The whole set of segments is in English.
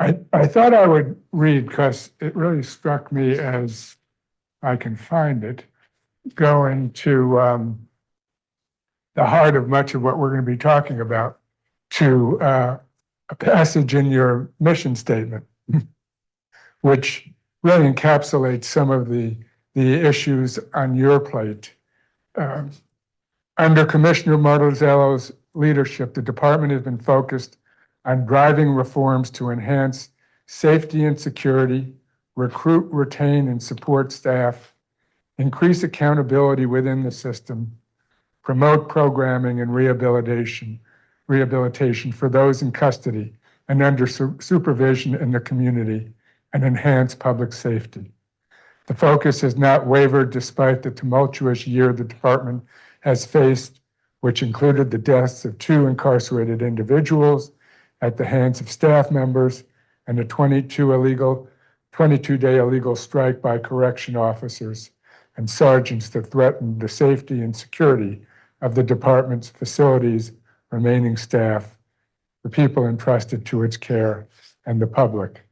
I thought I would read because it really struck me as I can find it, going to the heart of much of what we're going to be talking about, to a passage in your mission statement, which really encapsulates some of the issues on your plate. Under Commissioner Martuscello's leadership, the department has been focused on driving reforms to enhance safety and security, recruit, retain, and support staff, increase accountability within the system, promote programming and rehabilitation for those in custody and under supervision in the community, and enhance public safety. The focus has not wavered despite the tumultuous year the department has faced, which included the deaths of 2 incarcerated individuals at the hands of staff members and a 22-day illegal strike by correction officers and sergeants that threatened the safety and security of the department's facilities, remaining staff, the people entrusted to its care, and the public.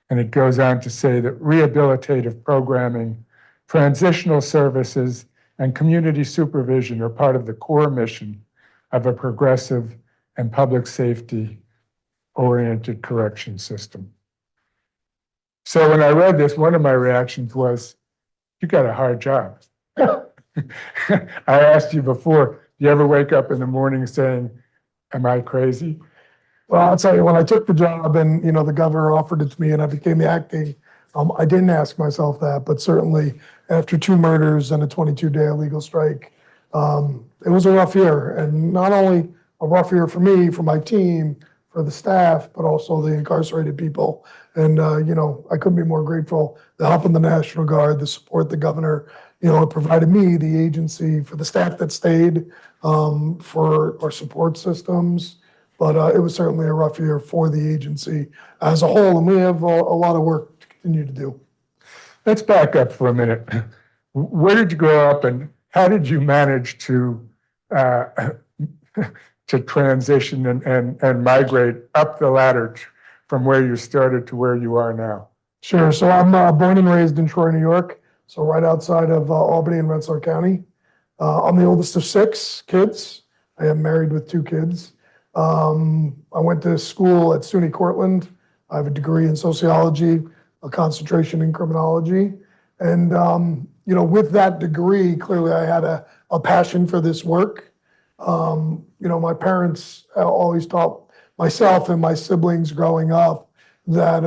And it goes on to say that rehabilitative programming, transitional services, and community supervision are part of the core mission of a progressive and public safety-oriented correction system. So when I read this, one of my reactions was, you got a hard job. I asked you before, do you ever wake up in the morning saying, am I crazy? Well, I'll tell you, when I took the job and, the governor offered it to me and I became the acting, I didn't ask myself that, but certainly after 2 murders and a 22-day illegal strike, it was a rough year. And not only a rough year for me, for my team, for the staff, but also the incarcerated people. And, I couldn't be more grateful. The help of the National Guard, the support the governor, it provided me, the agency, for the staff that stayed, for our support systems. But it was certainly a rough year for the agency as a whole, and we have a lot of work to continue to do. Let's back up for a minute. Where did you grow up, and how did you manage to transition and migrate up the ladder from where you started to where you are now? Sure. So I'm born and raised in Troy, New York, so right outside of Albany and Rensselaer County. I'm the oldest of 6 kids. I am married with 2 kids. I went to school at SUNY Cortland. I have a degree in sociology, a concentration in criminology. And, with that degree, clearly I had a passion for this work. My parents always taught myself and my siblings growing up that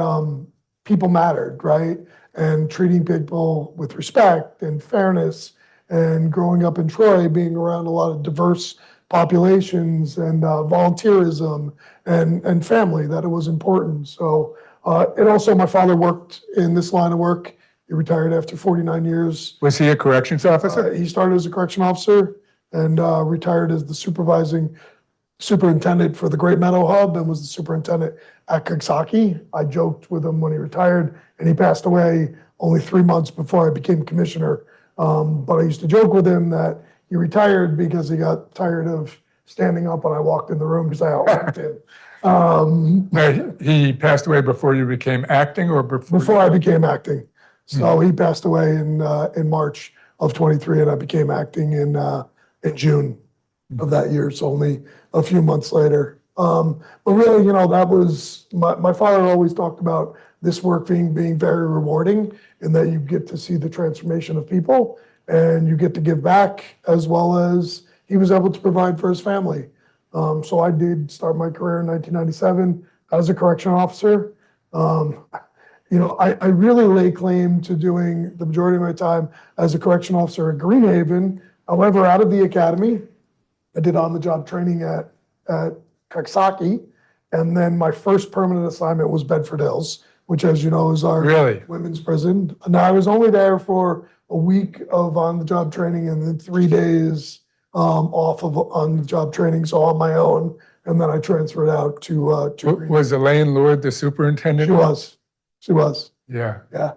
people mattered, right? And treating people with respect and fairness, and growing up in Troy, being around a lot of diverse populations and volunteerism and family, that it was important. So, and also my father worked in this line of work. He retired after 49 years. Was he a corrections officer? He started as a correction officer and retired as the superintendent for the Great Meadow Hub, and was the superintendent at Coxsackie. I joked with him when he retired, and he passed away only 3 months before I became commissioner. But I used to joke with him that he retired because he got tired of standing up when I walked in the room because I outworked him. He passed away before you became acting, or before I became acting. So he passed away in March of 23, and I became acting in June of that year, so only a few months later. But really, that was, my father always talked about this work being very rewarding, in that you get to see the transformation of people and you get to give back, as well as he was able to provide for his family. So I did start my career in 1997 as a correction officer. I really lay claim to doing the majority of my time as a correction officer at Greenhaven. However, out of the academy, I did on-the-job training at Coxsackie, and then my first permanent assignment was Bedford Hills, which, as you know, is our women's prison. Now, I was only there for a week of on-the-job training and then 3 days off of on-the-job training, so on my own, and then I transferred out to Greenhaven. Was Elaine Lord the superintendent? She was. Yeah. Yeah.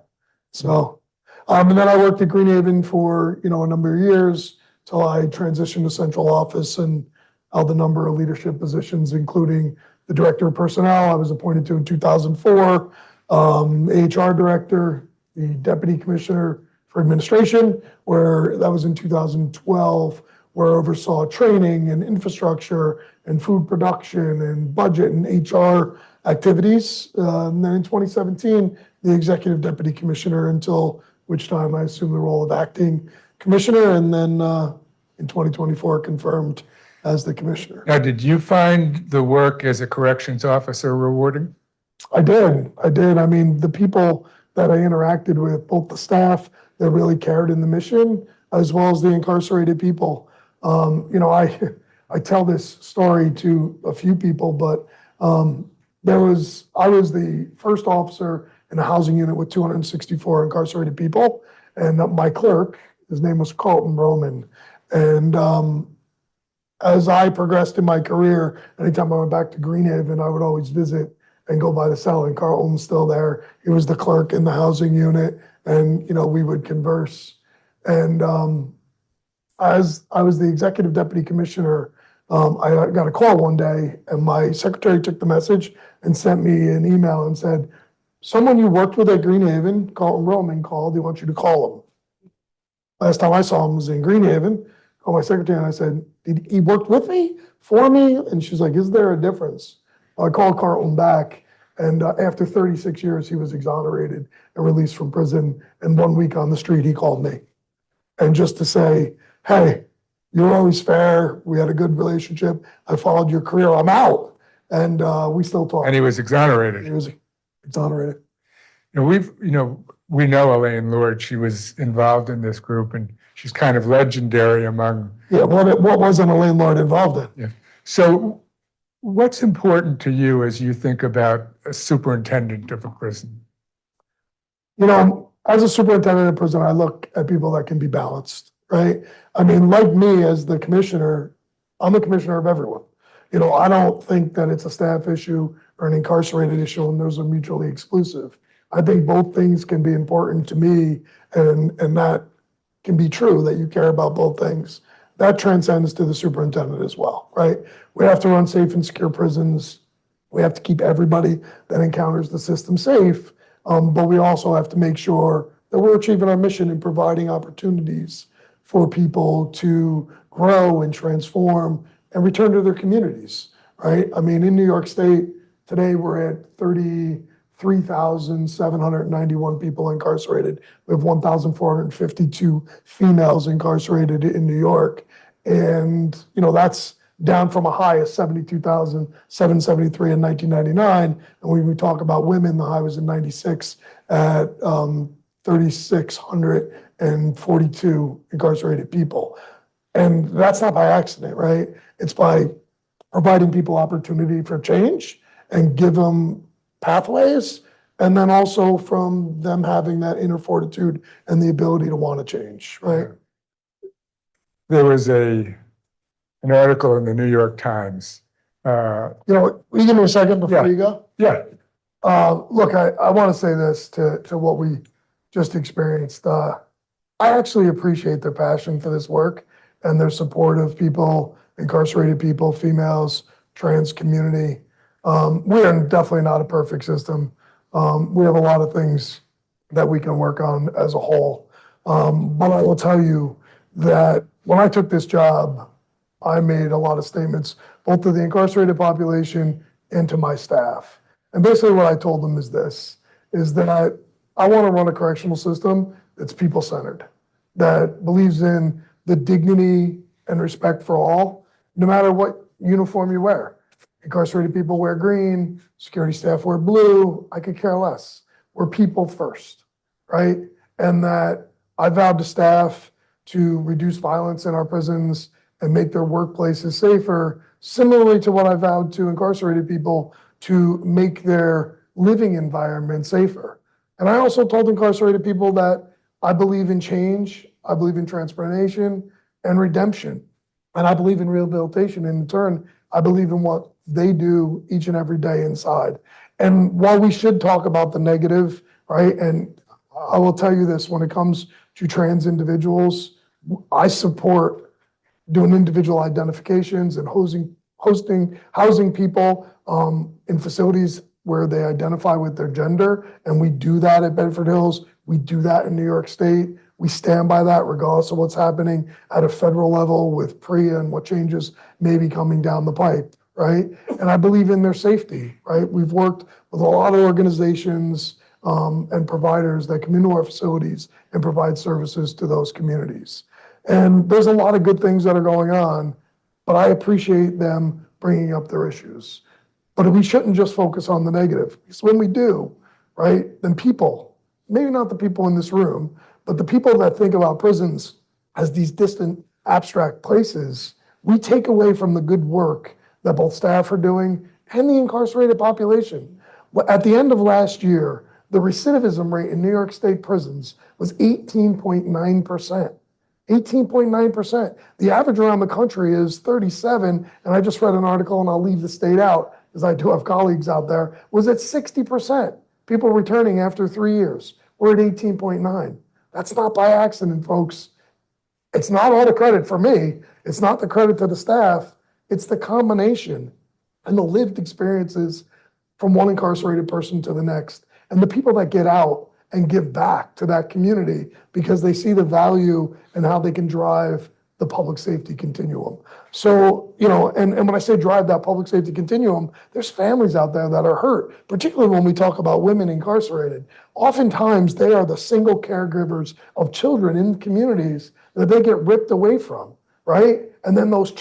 So, and then I worked at Greenhaven for, a number of years till I transitioned to central office and held a number of leadership positions, including the director of personnel, I was appointed to in 2004, HR director, the deputy commissioner for administration, where that was in 2012, where I oversaw training and infrastructure and food production and budget and HR activities. And then in 2017, the executive deputy commissioner, until which time I assumed the role of acting commissioner, and then in 2024 confirmed as the commissioner. Now, did you find the work as a corrections officer rewarding? I did. I mean, the people that I interacted with, both the staff that really cared in the mission, as well as the incarcerated people. I tell this story to a few people, but I was the first officer in a housing unit with 264 incarcerated people, and my clerk, his name was Rothman, and as I progressed in my career, anytime I went back to Greenhaven, I would always visit and go by the cell, and Carlton was still there. He was the clerk in the housing unit, and we would converse. And as I was the executive deputy commissioner, I got a call one day, and my secretary took the message and sent me an email and said, "Someone you worked with at Greenhaven, Carlton Roman, called. They want you to call him." Last time I saw him was in Greenhaven. I called my secretary and I said, "Did he worked with me, for me?" And she's like, "Is there a difference?" I called Carlton back, and after 36 years, he was exonerated and released from prison. And 1 week on the street, he called me. And just to say, "Hey, you're always fair. We had a good relationship. I followed your career. I'm out." And we still talk. And he was exonerated. He was exonerated. We know Elaine Lord. She was involved in this group, and she's kind of legendary among. Yeah, what wasn't Elaine Lord involved in? Yeah. So what's important to you as you think about a superintendent of a prison? As a superintendent of prison, I look at people that can be balanced, right? I mean, like me as the commissioner, I'm the commissioner of everyone. I don't think that it's a staff issue or an incarcerated issue, and those are mutually exclusive. I think both things can be important to me, and that can be true, that you care about both things. That transcends to the superintendent as well, right? We have to run safe and secure prisons. We have to keep everybody that encounters the system safe, but we also have to make sure that we're achieving our mission in providing opportunities for people to grow and transform and return to their communities, right? I mean, in New York State, today we're at 33,791 people incarcerated. We have 1,452 females incarcerated in New York. And, that's down from a high of 72,773 in 1999. And when we talk about women, the high was in 96 at 3,642 incarcerated people. And that's not by accident, right? It's by providing people opportunity for change and give them pathways, and then also from them having that inner fortitude and the ability to want to change, right? There was an article in the New York Times. Will you give me a second before you go? Yeah. Look, I want to say this to what we just experienced. I actually appreciate their passion for this work and their support of people, incarcerated people, females, trans community. We are definitely not a perfect system. We have a lot of things that we can work on as a whole. But I will tell you that when I took this job, I made a lot of statements, both to the incarcerated population and to my staff. And basically what I told them is this, is that I want to run a correctional system that's people-centered, that believes in the dignity and respect for all, no matter what uniform you wear. Incarcerated people wear green, security staff wear blue, I could care less. We're people first, right? And that I vowed to staff to reduce violence in our prisons and make their workplaces safer, similarly to what I vowed to incarcerated people to make their living environment safer. And I also told incarcerated people that I believe in change, I believe in transformation and redemption, and I believe in rehabilitation. And in turn, I believe in what they do each and every day inside. And while we should talk about the negative, right? And I will tell you this, when it comes to trans individuals, I support doing individual identifications and housing people in facilities where they identify with their gender, and we do that at Bedford Hills. We do that in New York State. We stand by that regardless of what's happening at a federal level with PREA and what changes may be coming down the pipe, right? And I believe in their safety, right? We've worked with a lot of organizations and providers that come into our facilities and provide services to those communities. And there's a lot of good things that are going on, but I appreciate them bringing up their issues. But we shouldn't just focus on the negative. Because when we do, right, then people, maybe not the people in this room, but the people that think about prisons as these distant, abstract places, we take away from the good work that both staff are doing and the incarcerated population. At the end of last year, the recidivism rate in New York State prisons was 18.9%. 18.9%. The average around the country is 37, and I just read an article, and I'll leave the state out, because I do have colleagues out there, was at 60%. People returning after 3 years. We're at 18.9. That's not by accident, folks. It's not all the credit for me. It's not the credit to the staff. It's the combination and the lived experiences from one incarcerated person to the next, and the people that get out and give back to that community because they see the value and how they can drive the public safety continuum. So, and when I say drive that public safety continuum, there's families out there that are hurt, particularly when we talk about women incarcerated. Oftentimes, they are the single caregivers of children in communities that they get ripped away from, right? And then those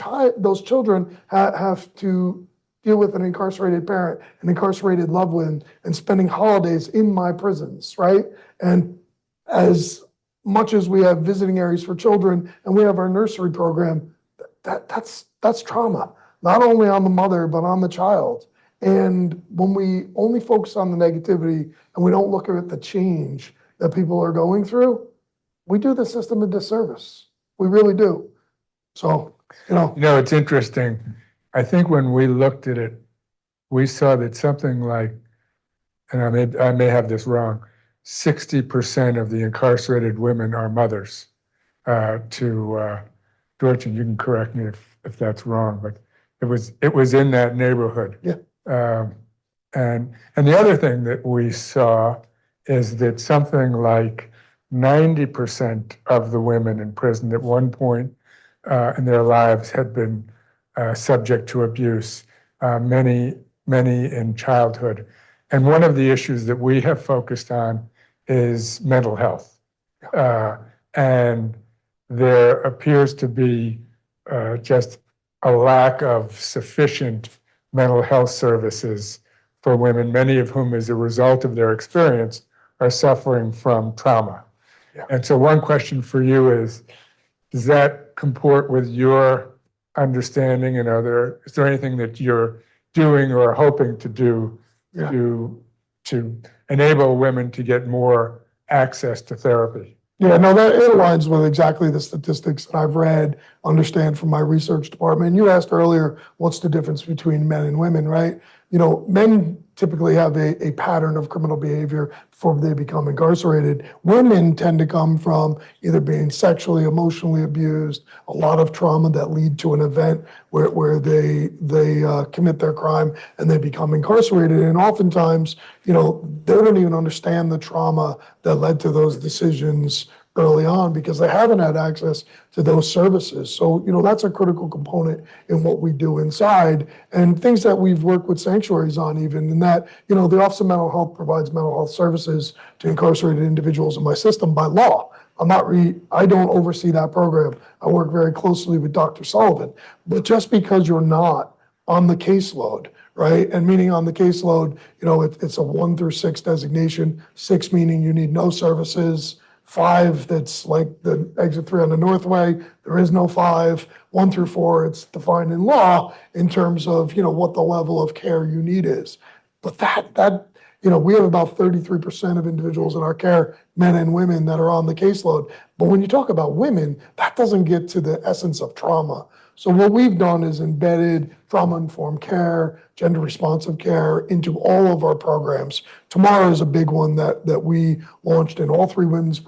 children have to deal with an incarcerated parent, an incarcerated loved one, and spending holidays in my prisons, right? And as much as we have visiting areas for children and we have our nursery program, that's trauma, not only on the mother, but on the child. And when we only focus on the negativity and we don't look at the change that people are going through, we do the system a disservice. We really do. So, it's interesting. I think when we looked at it, we saw that something like, and I may have this wrong, 60% of the incarcerated women are mothers to George, and you can correct me if that's wrong, but it was in that neighborhood. Yeah. And the other thing that we saw is that something like 90% of the women in prison at one point in their lives had been subject to abuse, many in childhood. And one of the issues that we have focused on is mental health. And there appears to be just a lack of sufficient mental health services for women, many of whom, as a result of their experience, are suffering from trauma. Yeah. And so one question for you is, does that comport with your understanding, and is there anything that you're doing or hoping to do to enable women to get more access to therapy? Yeah, no, that it aligns with exactly the statistics that I've read, understand from my research department. You asked earlier, what's the difference between men and women, right? Men typically have a pattern of criminal behavior before they become incarcerated. Women tend to come from either being sexually, emotionally abused, a lot of trauma that lead to an event where they commit their crime and they become incarcerated. And oftentimes, they don't even understand the trauma that led to those decisions early on because they haven't had access to those services. So, that's a critical component in what we do inside, and things that we've worked with sanctuaries on even, in that, the Office of Mental Health provides mental health services to incarcerated individuals in my system by law. I don't oversee that program. I work very closely with Dr. Sullivan. But just because you're not on the caseload, right? And meaning on the caseload, it's a 1 through 6 designation, 6 meaning you need no services, 5, that's like the exit 3 on the Northway. There is no 5. 1 through 4, it's defined in law in terms of, what the level of care you need is. But that we have about 33% of individuals in our care, men and women, that are on the caseload. But when you talk about women, that doesn't get to the essence of trauma. So what we've done is embedded trauma-informed care, gender-responsive care into all of our programs. Tomorrow is a big one that we launched in all 3 women's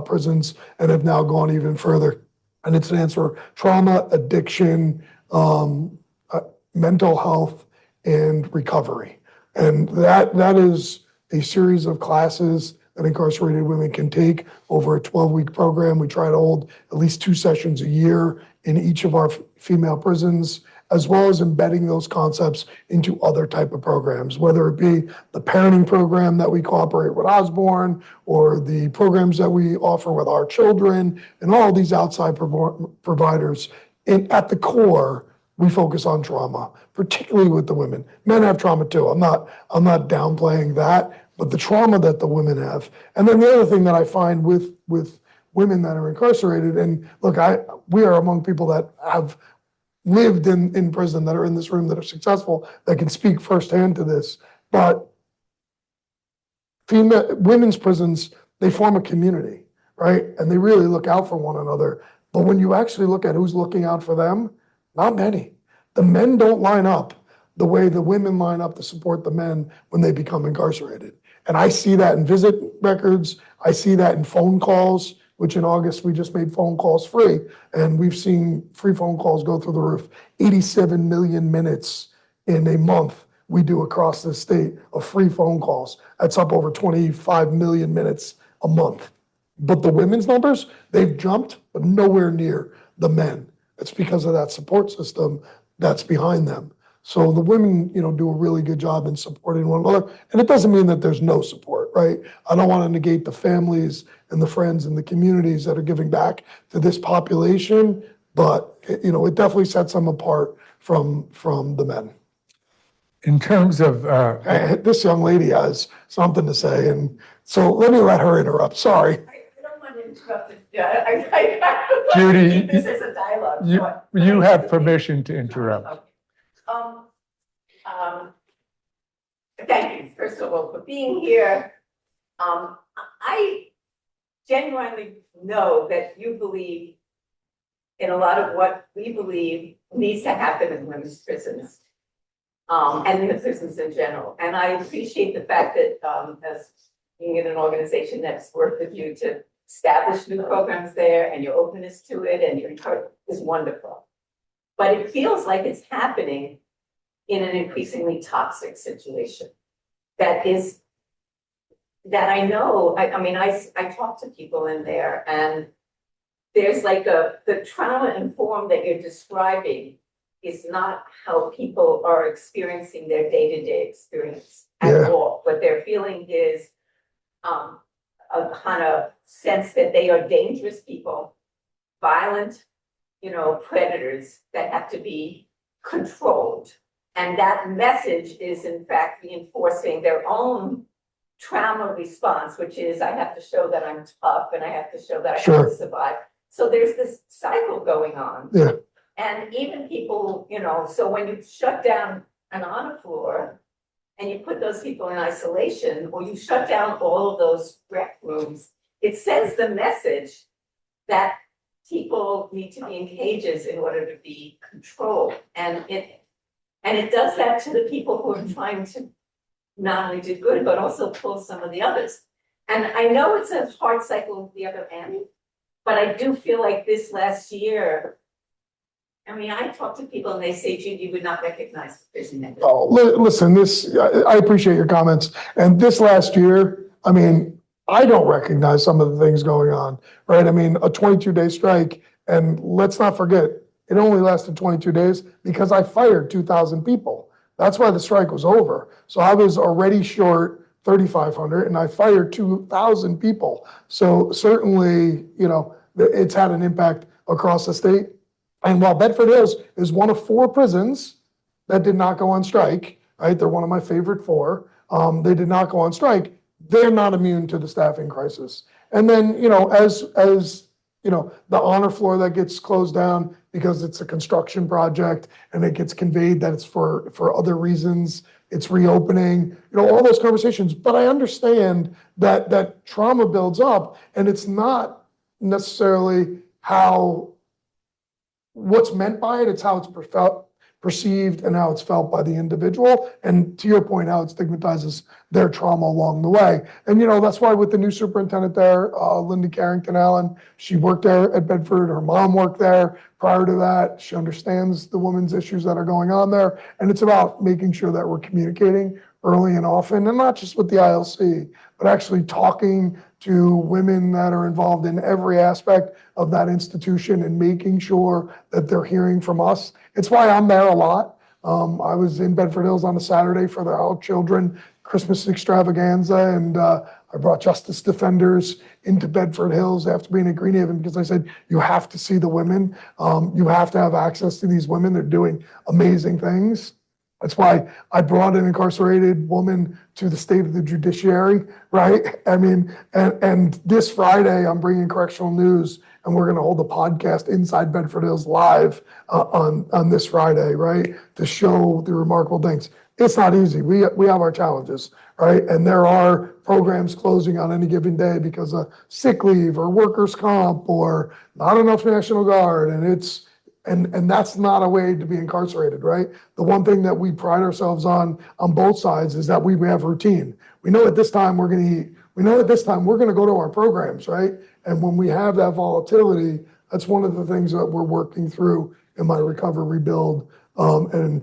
prisons and have now gone even further. And it stands for trauma, addiction, mental health and recovery. And that is a series of classes that incarcerated women can take over a 12-week program. We try to hold at least 2 sessions a year in each of our female prisons, as well as embedding those concepts into other type of programs, whether it be the parenting program that we cooperate with Osborne, or the programs that we offer with our children, and all these outside providers. And at the core, we focus on trauma, particularly with the women. Men have trauma too. I'm not downplaying that, but the trauma that the women have. And then the other thing that I find with women that are incarcerated, and look, we are among people that have lived in prison, that are in this room, that are successful, that can speak firsthand to this. But women's prisons, they form a community, right? And they really look out for one another. But when you actually look at who's looking out for them, not many. The men don't line up the way the women line up to support the men when they become incarcerated. And I see that in visit records. I see that in phone calls, which in August we just made phone calls free. And we've seen free phone calls go through the roof. 87 million minutes in a month we do across the state of free phone calls. That's up over 25 million minutes a month. But the women's numbers, they've jumped, but nowhere near the men. It's because of that support system that's behind them. So the women, do a really good job in supporting one another. And it doesn't mean that there's no support, right? I don't want to negate the families and the friends and the communities that are giving back to this population, but it definitely sets them apart from the men. In terms of this young lady has something to say, and so let me let her interrupt. Sorry. I don't want to interrupt. I Judy, this is a dialogue. you have permission to interrupt. Thank you, first of all, for being here. I genuinely know that you believe in a lot of what we believe needs to happen in women's prisons, and in the prisons in general. And I appreciate the fact that, as being in an organization that's worked with you to establish new programs there, and your openness to it and your encouragement is wonderful. But it feels like it's happening in an increasingly toxic situation that I know, I talk to people in there, and there's like the trauma informed that you're describing is not how people are experiencing their day-to-day experience at all. What they're feeling is a kind of sense that they are dangerous people, violent, predators that have to be controlled. And that message is in fact reinforcing their own trauma response, which is I have to show that I'm tough and I have to show that I can survive. So there's this cycle going on. Yeah. And even people, so when you shut down an honor floor and you put those people in isolation, or you shut down all of those rec rooms, it sends the message that people need to be in cages in order to be controlled. And it does that to the people who are trying to not only do good, but also pull some of the others. And I know it's a hard cycle at the other end, but I do feel like this last year, I talk to people and they say, Judy, you would not recognize the prison network. Oh, listen, I appreciate your comments. And this last year, I don't recognize some of the things going on, right? A 22-day strike, and let's not forget, it only lasted 22 days because I fired 2,000 people. That's why the strike was over. So I was already short 3,500 and I fired 2,000 people. So certainly, it's had an impact across the state. And while Bedford Hills is one of 4 prisons that did not go on strike, right? They're one of my favorite 4. They did not go on strike. They're not immune to the staffing crisis. And then, as the honor floor that gets closed down because it's a construction project and it gets conveyed that it's for other reasons, it's reopening, all those conversations. But I understand that trauma builds up, and it's not necessarily what's meant by it, it's how it's perceived and how it's felt by the individual. And to your point, how it stigmatizes their trauma along the way. And, that's why with the new superintendent there, Linda Carrington Allen, she worked there at Bedford. Her mom worked there prior to that. She understands the women's issues that are going on there. And it's about making sure that we're communicating early and often, and not just with the ILC, but actually talking to women that are involved in every aspect of that institution and making sure that they're hearing from us. It's why I'm there a lot. I was in Bedford Hills on a Saturday for the Our Children Christmas extravaganza, and I brought Justice Defenders into Bedford Hills after being at Greenhaven because I said, you have to see the women. You have to have access to these women. They're doing amazing things. That's why I brought an incarcerated woman to the state of the judiciary, right? I mean, and this Friday, I'm bringing correctional news, and we're going to hold a podcast inside Bedford Hills live on this Friday, right? To show the remarkable things. It's not easy. We have our challenges, right? And there are programs closing on any given day because of sick leave or workers' comp or not enough National Guard, and that's not a way to be incarcerated, right? The one thing that we pride ourselves on both sides is that we have routine. We know at this time we're going to eat. We know at this time we're going to go to our programs, right? And when we have that volatility, that's one of the things that we're working through in my Recover, Rebuild and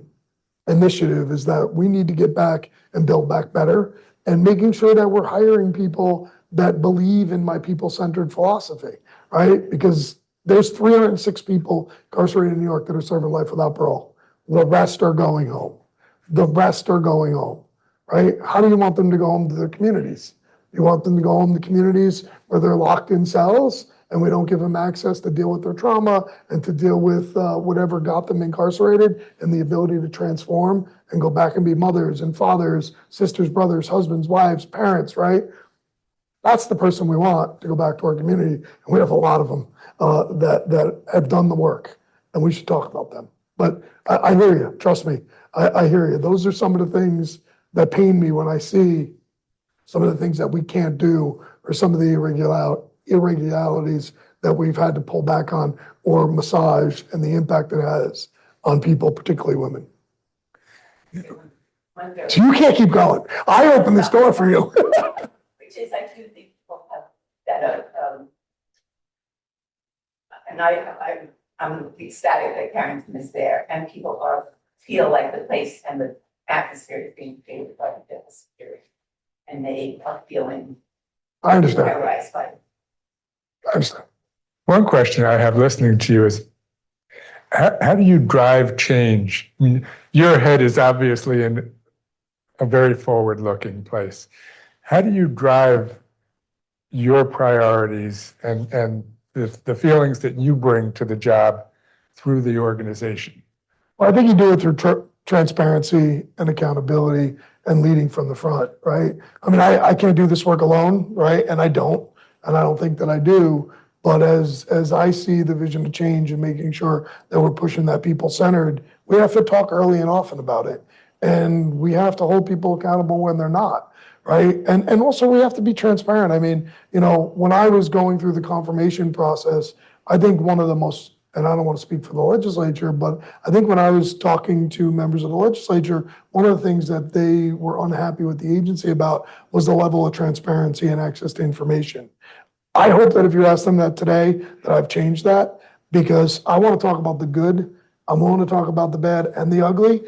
initiative is that we need to get back and build back better and making sure that we're hiring people that believe in my people-centered philosophy, right? Because there's 306 people incarcerated in New York that are serving life without parole. The rest are going home. The rest are going home, right? How do you want them to go home to their communities? You want them to go home to communities where they're locked in cells and we don't give them access to deal with their trauma and to deal with whatever got them incarcerated and the ability to transform and go back and be mothers and fathers, sisters, brothers, husbands, wives, parents, right? That's the person we want to go back to our community. And we have a lot of them that have done the work, and we should talk about them. But I hear you. Trust me. I hear you. Those are some of the things that pain me when I see some of the things that we can't do or some of the irregularities that we've had to pull back on or massage and the impact it has on people, particularly women. So you can't keep going. I opened this door for you. Which is, I do think people have that, and I'm ecstatic that Carrington is there, and people feel like the place and the atmosphere is being favored by the federal security, and they are feeling I understand. terrorized by it. I understand. One question I have listening to you is, how do you drive change? I mean, your head is obviously in a very forward-looking place. How do you drive your priorities and the feelings that you bring to the job through the organization? Well, I think you do it through transparency and accountability and leading from the front, right? I mean, I can't do this work alone, right? And I don't think that I do. But as I see the vision to change and making sure that we're pushing that people-centered, we have to talk early and often about it. And we have to hold people accountable when they're not, right? And also we have to be transparent. I mean, when I was going through the confirmation process, I think one of the most, and I don't want to speak for the legislature, but I think when I was talking to members of the legislature, one of the things that they were unhappy with the agency about was the level of transparency and access to information. I hope that if you ask them that today, that I've changed that, because I want to talk about the good. I'm willing to talk about the bad and the ugly,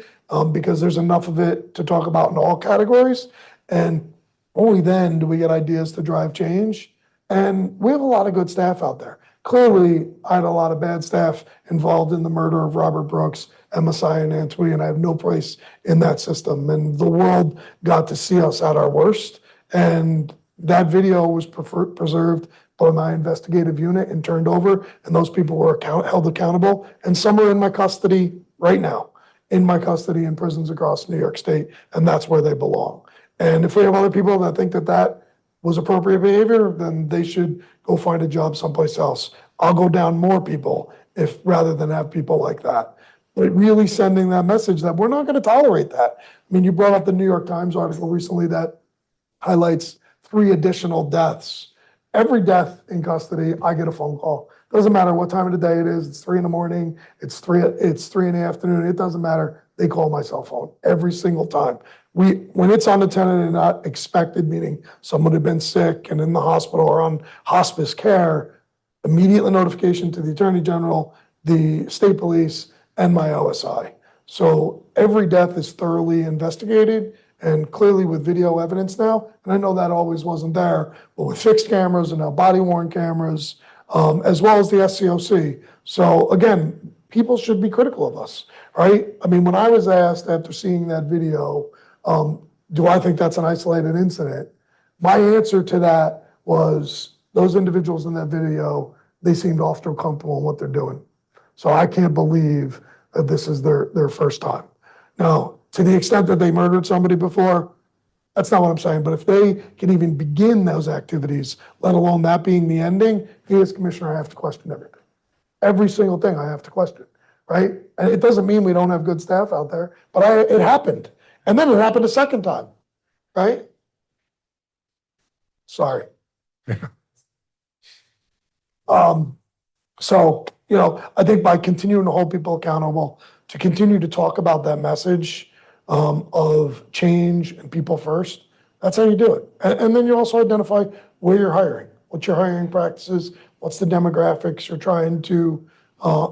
because there's enough of it to talk about in all categories. And only then do we get ideas to drive change. And we have a lot of good staff out there. Clearly, I had a lot of bad staff involved in the murder of Robert Brooks and Messiah and Antwi, and I have no place in that system. And the world got to see us at our worst. And that video was preserved by my investigative unit and turned over, and those people were held accountable. And some are in my custody right now, in my custody in prisons across New York State, and that's where they belong. And if we have other people that think that that was appropriate behavior, then they should go find a job someplace else. I'll go down more people rather than have people like that. But really sending that message that we're not going to tolerate that. I mean, you brought up the New York Times article recently that highlights 3 additional deaths. Every death in custody, I get a phone call. Doesn't matter what time of the day it is. It's 3 in the morning. It's 3 in the afternoon. It doesn't matter. They call my cell phone every single time. When it's unattended and not expected, meaning someone had been sick and in the hospital or on hospice care, immediate notification to the Attorney General, the state police, and my OSI. So every death is thoroughly investigated and clearly with video evidence now. And I know that always wasn't there, but with fixed cameras and now body-worn cameras, as well as the SCOC. So again, people should be critical of us, right? I mean, when I was asked after seeing that video, do I think that's an isolated incident? My answer to that was those individuals in that video, they seemed awfully comfortable in what they're doing. So I can't believe that this is their first time. Now, to the extent that they murdered somebody before, that's not what I'm saying. But if they can even begin those activities, let alone that being the ending, me as commissioner, I have to question everything. Every single thing I have to question, right? And it doesn't mean we don't have good staff out there, but it happened. And then it happened a second time, right? Sorry. So, I think by continuing to hold people accountable, to continue to talk about that message of change and people first, that's how you do it. And then you also identify where you're hiring, what's your hiring practices, what's the demographics you're trying to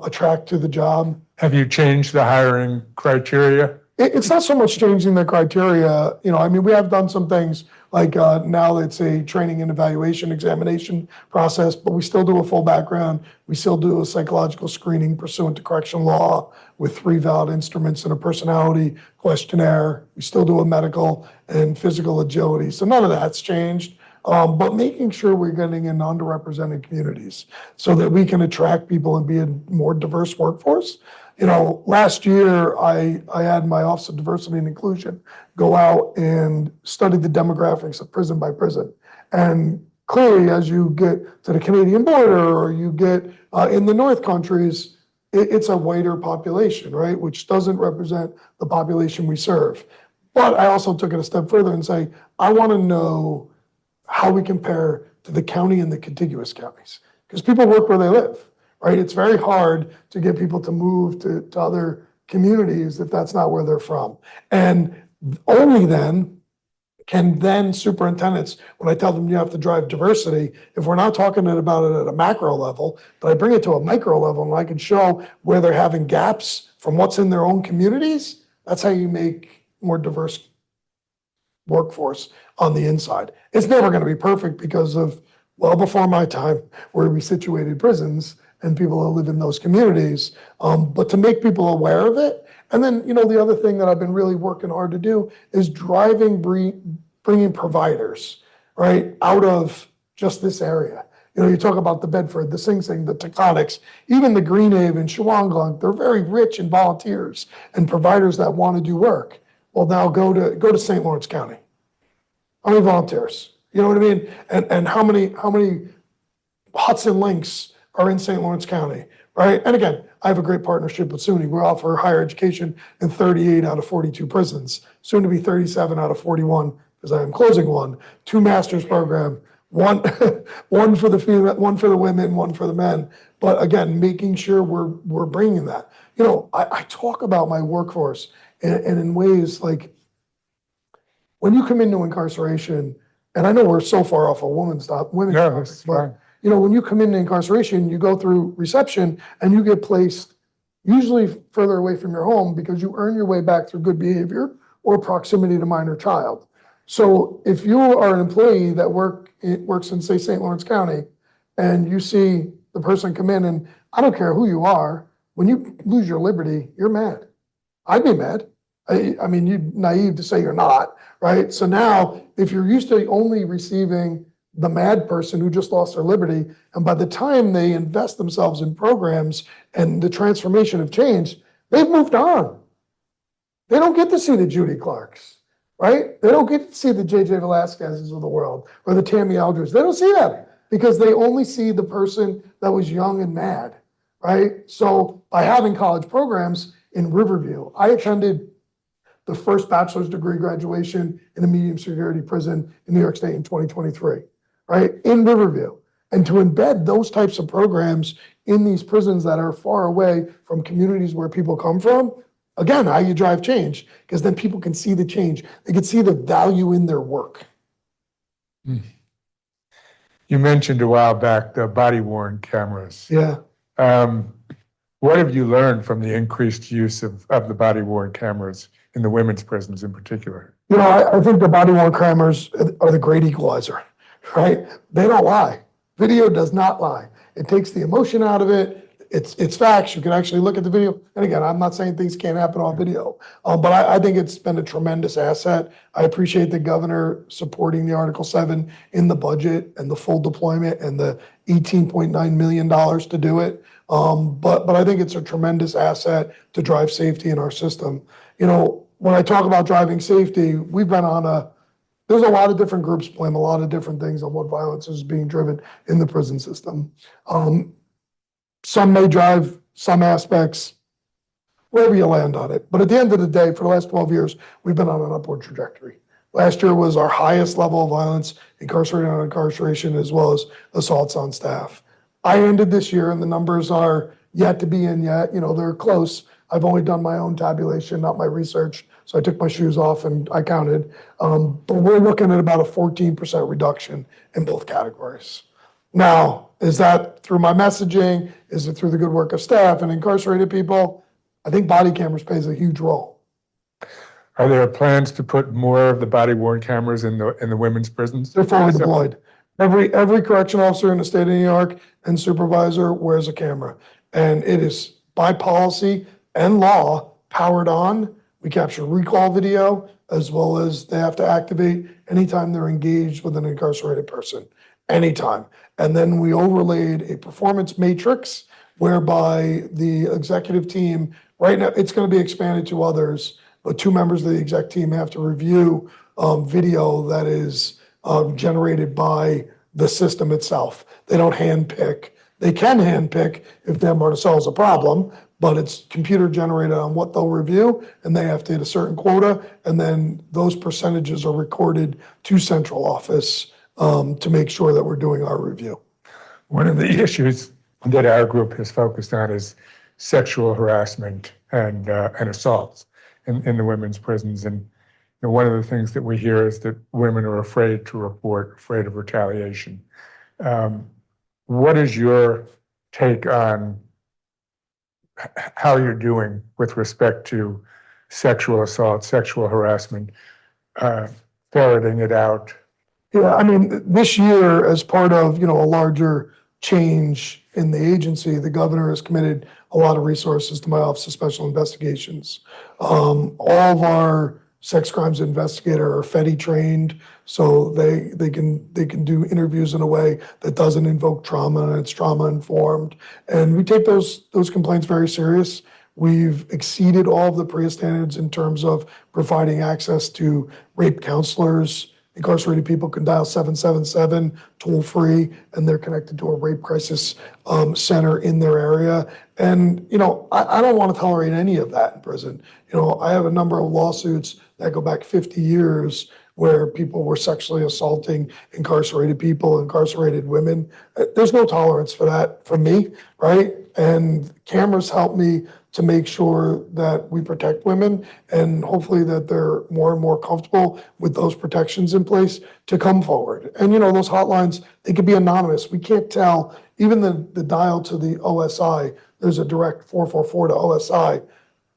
attract to the job. Have you changed the hiring criteria? It's not so much changing the criteria. We have done some things like now it's a training and evaluation examination process, but we still do a full background. We still do a psychological screening pursuant to correction law with 3 valid instruments and a personality questionnaire. We still do a medical and physical agility. So none of that's changed. But making sure we're getting in underrepresented communities so that we can attract people and be a more diverse workforce. Last year I had my Office of Diversity and Inclusion go out and study the demographics of prison by prison. And clearly, as you get to the Canadian border or you get in the North countries, it's a whiter population, right? Which doesn't represent the population we serve. But I also took it a step further and say, I want to know how we compare to the county and the contiguous counties, because people work where they live, right? It's very hard to get people to move to other communities if that's not where they're from. And only then can superintendents, when I tell them you have to drive diversity, if we're not talking about it at a macro level, but I bring it to a micro level and I can show where they're having gaps from what's in their own communities, that's how you make more diverse workforce on the inside. It's never going to be perfect because of, well, before my time, where we situated prisons and people who live in those communities, but to make people aware of it. And then, the other thing that I've been really working hard to do is bringing providers, right, out of just this area. You talk about the Bedford, the Sing Sing, the Taconics, even the Greenhaven, Shawangunk, they're very rich in volunteers and providers that want to do work. Well, now go to St. Lawrence County. How many volunteers? You know what I mean? And how many Hudson Links are in St. Lawrence County, right? And again, I have a great partnership with SUNY. We offer higher education in 38 out of 42 prisons, soon to be 37 out of 41, because I am closing one. 2 master's program, one for the female, one for the women, one for the men. But again, making sure we're bringing that. I talk about my workforce and in ways like when you come into incarceration, and I know we're so far off of women's topic, That's fine. when you come into incarceration, you go through reception and you get placed usually further away from your home because you earn your way back through good behavior or proximity to minor child. So if you are an employee that works in, say, St. Lawrence County, and you see the person come in, and I don't care who you are, when you lose your liberty, you're mad. I'd be mad. I mean, you're naive to say you're not, right? So now, if you're used to only receiving the mad person who just lost their liberty, and by the time they invest themselves in programs and the transformation of change, they've moved on. They don't get to see the Judy Clarks, right? They don't get to see the JJ Velasquez's of the world or the Tammy Eldridge. They don't see them because they only see the person that was young and mad, right? So by having college programs in Riverview, I attended the first bachelor's degree graduation in a medium security prison in New York State in 2023, right? In Riverview. And to embed those types of programs in these prisons that are far away from communities where people come from, again, how you drive change, because then people can see the change. They can see the value in their work. You mentioned a while back the body-worn cameras. Yeah. What have you learned from the increased use of the body-worn cameras in the women's prisons in particular? You know, I think the body-worn cameras are the great equalizer, right? They don't lie. Video does not lie. It takes the emotion out of it. It's facts. You can actually look at the video. And again, I'm not saying things can't happen on video, but I think it's been a tremendous asset. I appreciate the governor supporting the Article 7 in the budget and the full deployment and the $18.9 million to do it. But I think it's a tremendous asset to drive safety in our system. You know, when I talk about driving safety, we've been on there's a lot of different groups blame a lot of different things on what violence is being driven in the prison system. Some may drive some aspects, wherever you land on it. But at the end of the day, for the last 12 years, we've been on an upward trajectory. Last year was our highest level of violence, incarcerated on incarceration, as well as assaults on staff. I ended this year, and the numbers are yet to be in yet. You know, they're close. I've only done my own tabulation, not my research. So I took my shoes off and I counted. But we're looking at about a 14% reduction in both categories. Now, is that through my messaging? Is it through the good work of staff and incarcerated people? I think body cameras plays a huge role. Are there plans to put more of the body-worn cameras in the women's prisons? They're fully deployed. Every correction officer in the state of New York and supervisor wears a camera. And it is by policy and law powered on. We capture recall video, as well as they have to activate anytime they're engaged with an incarcerated person, anytime. And then we overlaid a performance matrix whereby the executive team, right now, it's going to be expanded to others, but 2 members of the exec team have to review video that is generated by the system itself. They don't handpick. They can handpick if their Martuscello is a problem, but it's computer generated on what they'll review, and they have to hit a certain quota, and then those percentages are recorded to central office to make sure that we're doing our review. One of the issues that our group has focused on is sexual harassment and assaults in the women's prisons. And you know, one of the things that we hear is that women are afraid to report, afraid of retaliation. What is your take on how you're doing with respect to sexual assault, sexual harassment, ferreting it out? Yeah, I mean, this year, as part of, you know, a larger change in the agency, the governor has committed a lot of resources to my Office of Special Investigations. All of our sex crimes investigator are FETI trained, so they can do interviews in a way that doesn't invoke trauma, and it's trauma informed. And we take those complaints very serious. We've exceeded all of the PREA standards in terms of providing access to rape counselors. Incarcerated people can dial 777 toll free, and they're connected to a rape crisis center in their area. And, you know, I don't want to tolerate any of that in prison. You know, I have a number of lawsuits that go back 50 years where people were sexually assaulting incarcerated people, incarcerated women. There's no tolerance for that from me, right? And cameras help me to make sure that we protect women, and hopefully that they're more and more comfortable with those protections in place to come forward. And, you know, those hotlines, they can be anonymous. We can't tell, even the dial to the OSI, there's a direct 444 to OSI.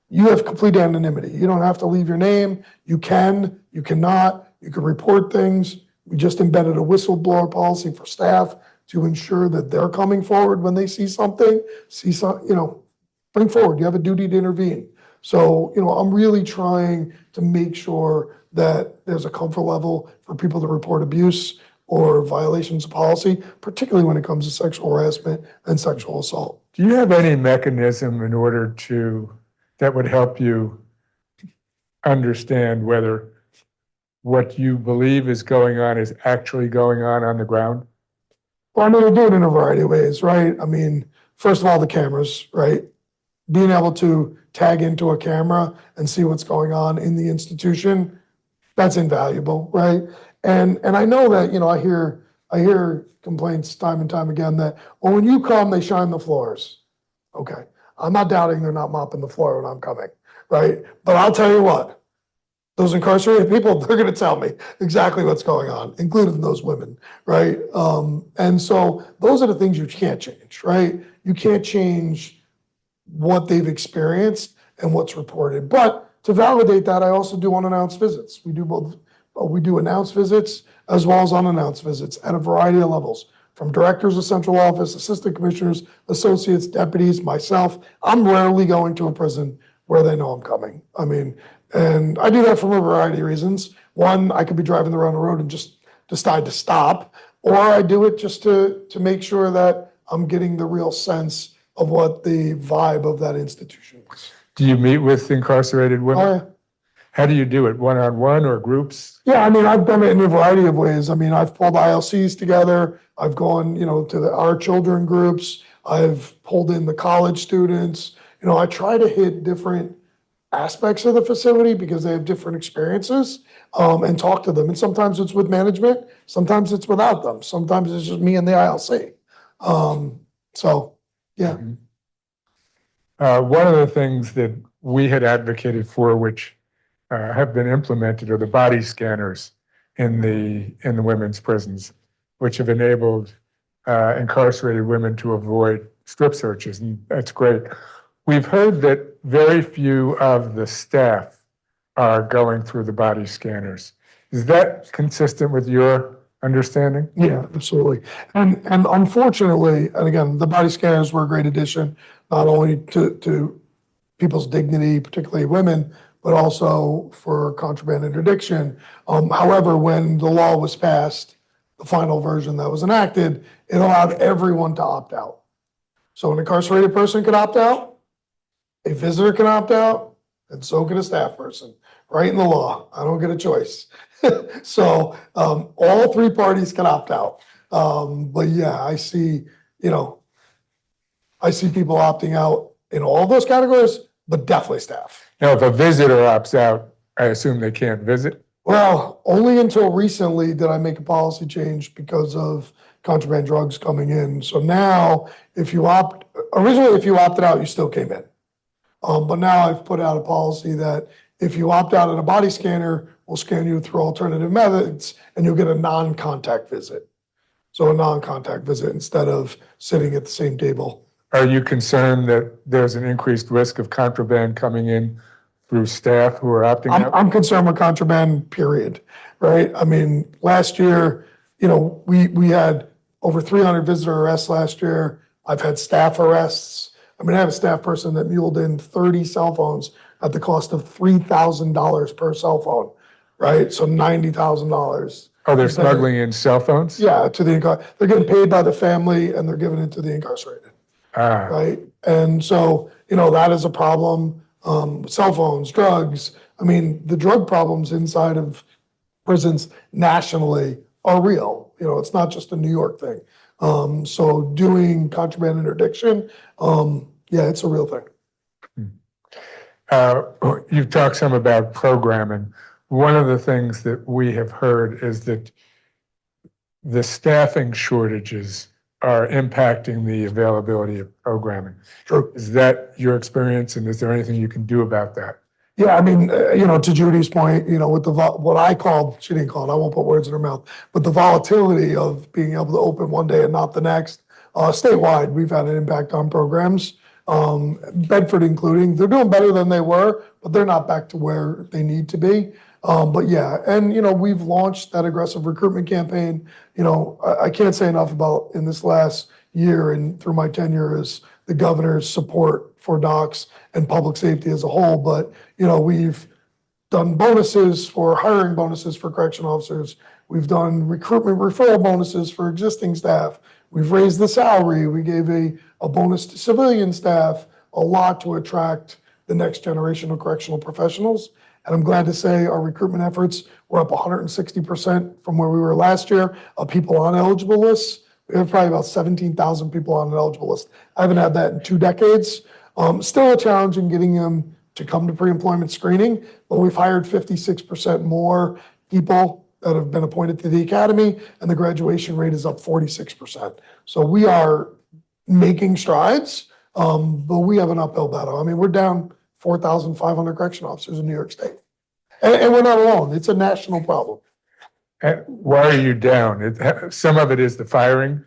You have complete anonymity. You don't have to leave your name. You can, you cannot, you can report things. We just embedded a whistleblower policy for staff to ensure that they're coming forward when they see something, you know, bring forward, you have a duty to intervene. So, you know, I'm really trying to make sure that there's a comfort level for people to report abuse or violations of policy, particularly when it comes to sexual harassment and sexual assault. Do you have any mechanism in order that would help you understand whether what you believe is going on is actually going on the ground? Well, I mean, we do it in a variety of ways, right? I mean, first of all, the cameras, right? Being able to tag into a camera and see what's going on in the institution, that's invaluable, right? And I know that, you know, I hear I hear complaints time and time again that, well, when you come, they shine the floors. Okay, I'm not doubting they're not mopping the floor when I'm coming, right? But I'll tell you what, those incarcerated people, they're going to tell me exactly what's going on, including those women, right? And so those are the things you can't change, right? You can't change what they've experienced and what's reported. But to validate that, I also do unannounced visits. We do both. We do announced visits as well as unannounced visits at a variety of levels, from directors of central office, assistant commissioners, associates, deputies, myself. I'm rarely going to a prison where they know I'm coming. I mean, and I do that for a variety of reasons. One, I could be driving around the road and just decide to stop, or I do it just to make sure that I'm getting the real sense of what the vibe of that institution is. Do you meet with incarcerated women? Oh, yeah. How do you do it? One-on-one or groups? Yeah, I mean, I've done it in a variety of ways. I mean, I've pulled ILCs together. I've gone, to our children groups. I've pulled in the college students. I try to hit different aspects of the facility because they have different experiences, and talk to them. And sometimes it's with management. Sometimes it's without them. Sometimes it's just me and the ILC. So, yeah. One of the things that we had advocated for, which have been implemented, are the body scanners in the women's prisons, which have enabled incarcerated women to avoid strip searches, and that's great. We've heard that very few of the staff are going through the body scanners. Is that consistent with your understanding? Yeah, absolutely. And unfortunately, and again, the body scanners were a great addition, not only to people's dignity, particularly women, but also for contraband interdiction. However, when the law was passed, the final version that was enacted, it allowed everyone to opt out. So an incarcerated person could opt out, a visitor can opt out, and so can a staff person. Right in the law. I don't get a choice. So all three parties can opt out. But yeah, I see people opting out in all those categories, but definitely staff. Now, if a visitor opts out, I assume they can't visit? Well, only until recently did I make a policy change because of contraband drugs coming in. So now, originally if you opted out, you still came in. But now I've put out a policy that if you opt out of a body scanner, we'll scan you through alternative methods and you'll get a non-contact visit. So a non-contact visit instead of sitting at the same table. Are you concerned that there's an increased risk of contraband coming in through staff who are opting out? I'm concerned with contraband, period, right? I mean, last year, we had over 300 visitor arrests last year. I've had staff arrests. I mean, I have a staff person that muled in 30 cell phones at the cost of $3,000 per cell phone, right? So $90,000. Oh, they're smuggling in cell phones? Yeah, they're getting paid by the family and they're giving it to the incarcerated. Right. And so, that is a problem. Cell phones, drugs. I mean, the drug problems inside of prisons nationally are real. It's not just a New York thing. So doing contraband interdiction, yeah, it's a real thing. You've talked some about programming. One of the things that we have heard is that the staffing shortages are impacting the availability of programming. True. Is that your experience, and is there anything you can do about that? Yeah, I mean, to Judy's point, with what I called, she didn't call it, I won't put words in her mouth, but the volatility of being able to open one day and not the next, statewide, we've had an impact on programs, Bedford including. They're doing better than they were, but they're not back to where they need to be. But yeah, and we've launched that aggressive recruitment campaign. I can't say enough about in this last year and through my tenure is the governor's support for DOCCS and public safety as a whole. But we've done hiring bonuses for correction officers. We've done recruitment referral bonuses for existing staff. We've raised the salary. We gave a bonus to civilian staff, a lot to attract the next generation of correctional professionals. And I'm glad to say our recruitment efforts were up 160% from where we were last year of people on eligible lists. We have probably about 17,000 people on an eligible list. I haven't had that in 2 decades. Still a challenge in getting them to come to pre-employment screening, but we've hired 56% more people that have been appointed to the academy, and the graduation rate is up 46%. So we are making strides, but we have an uphill battle. I mean, we're down 4,500 correction officers in New York State. And we're not alone. It's a national problem. Why are you down? Some of it is the firing.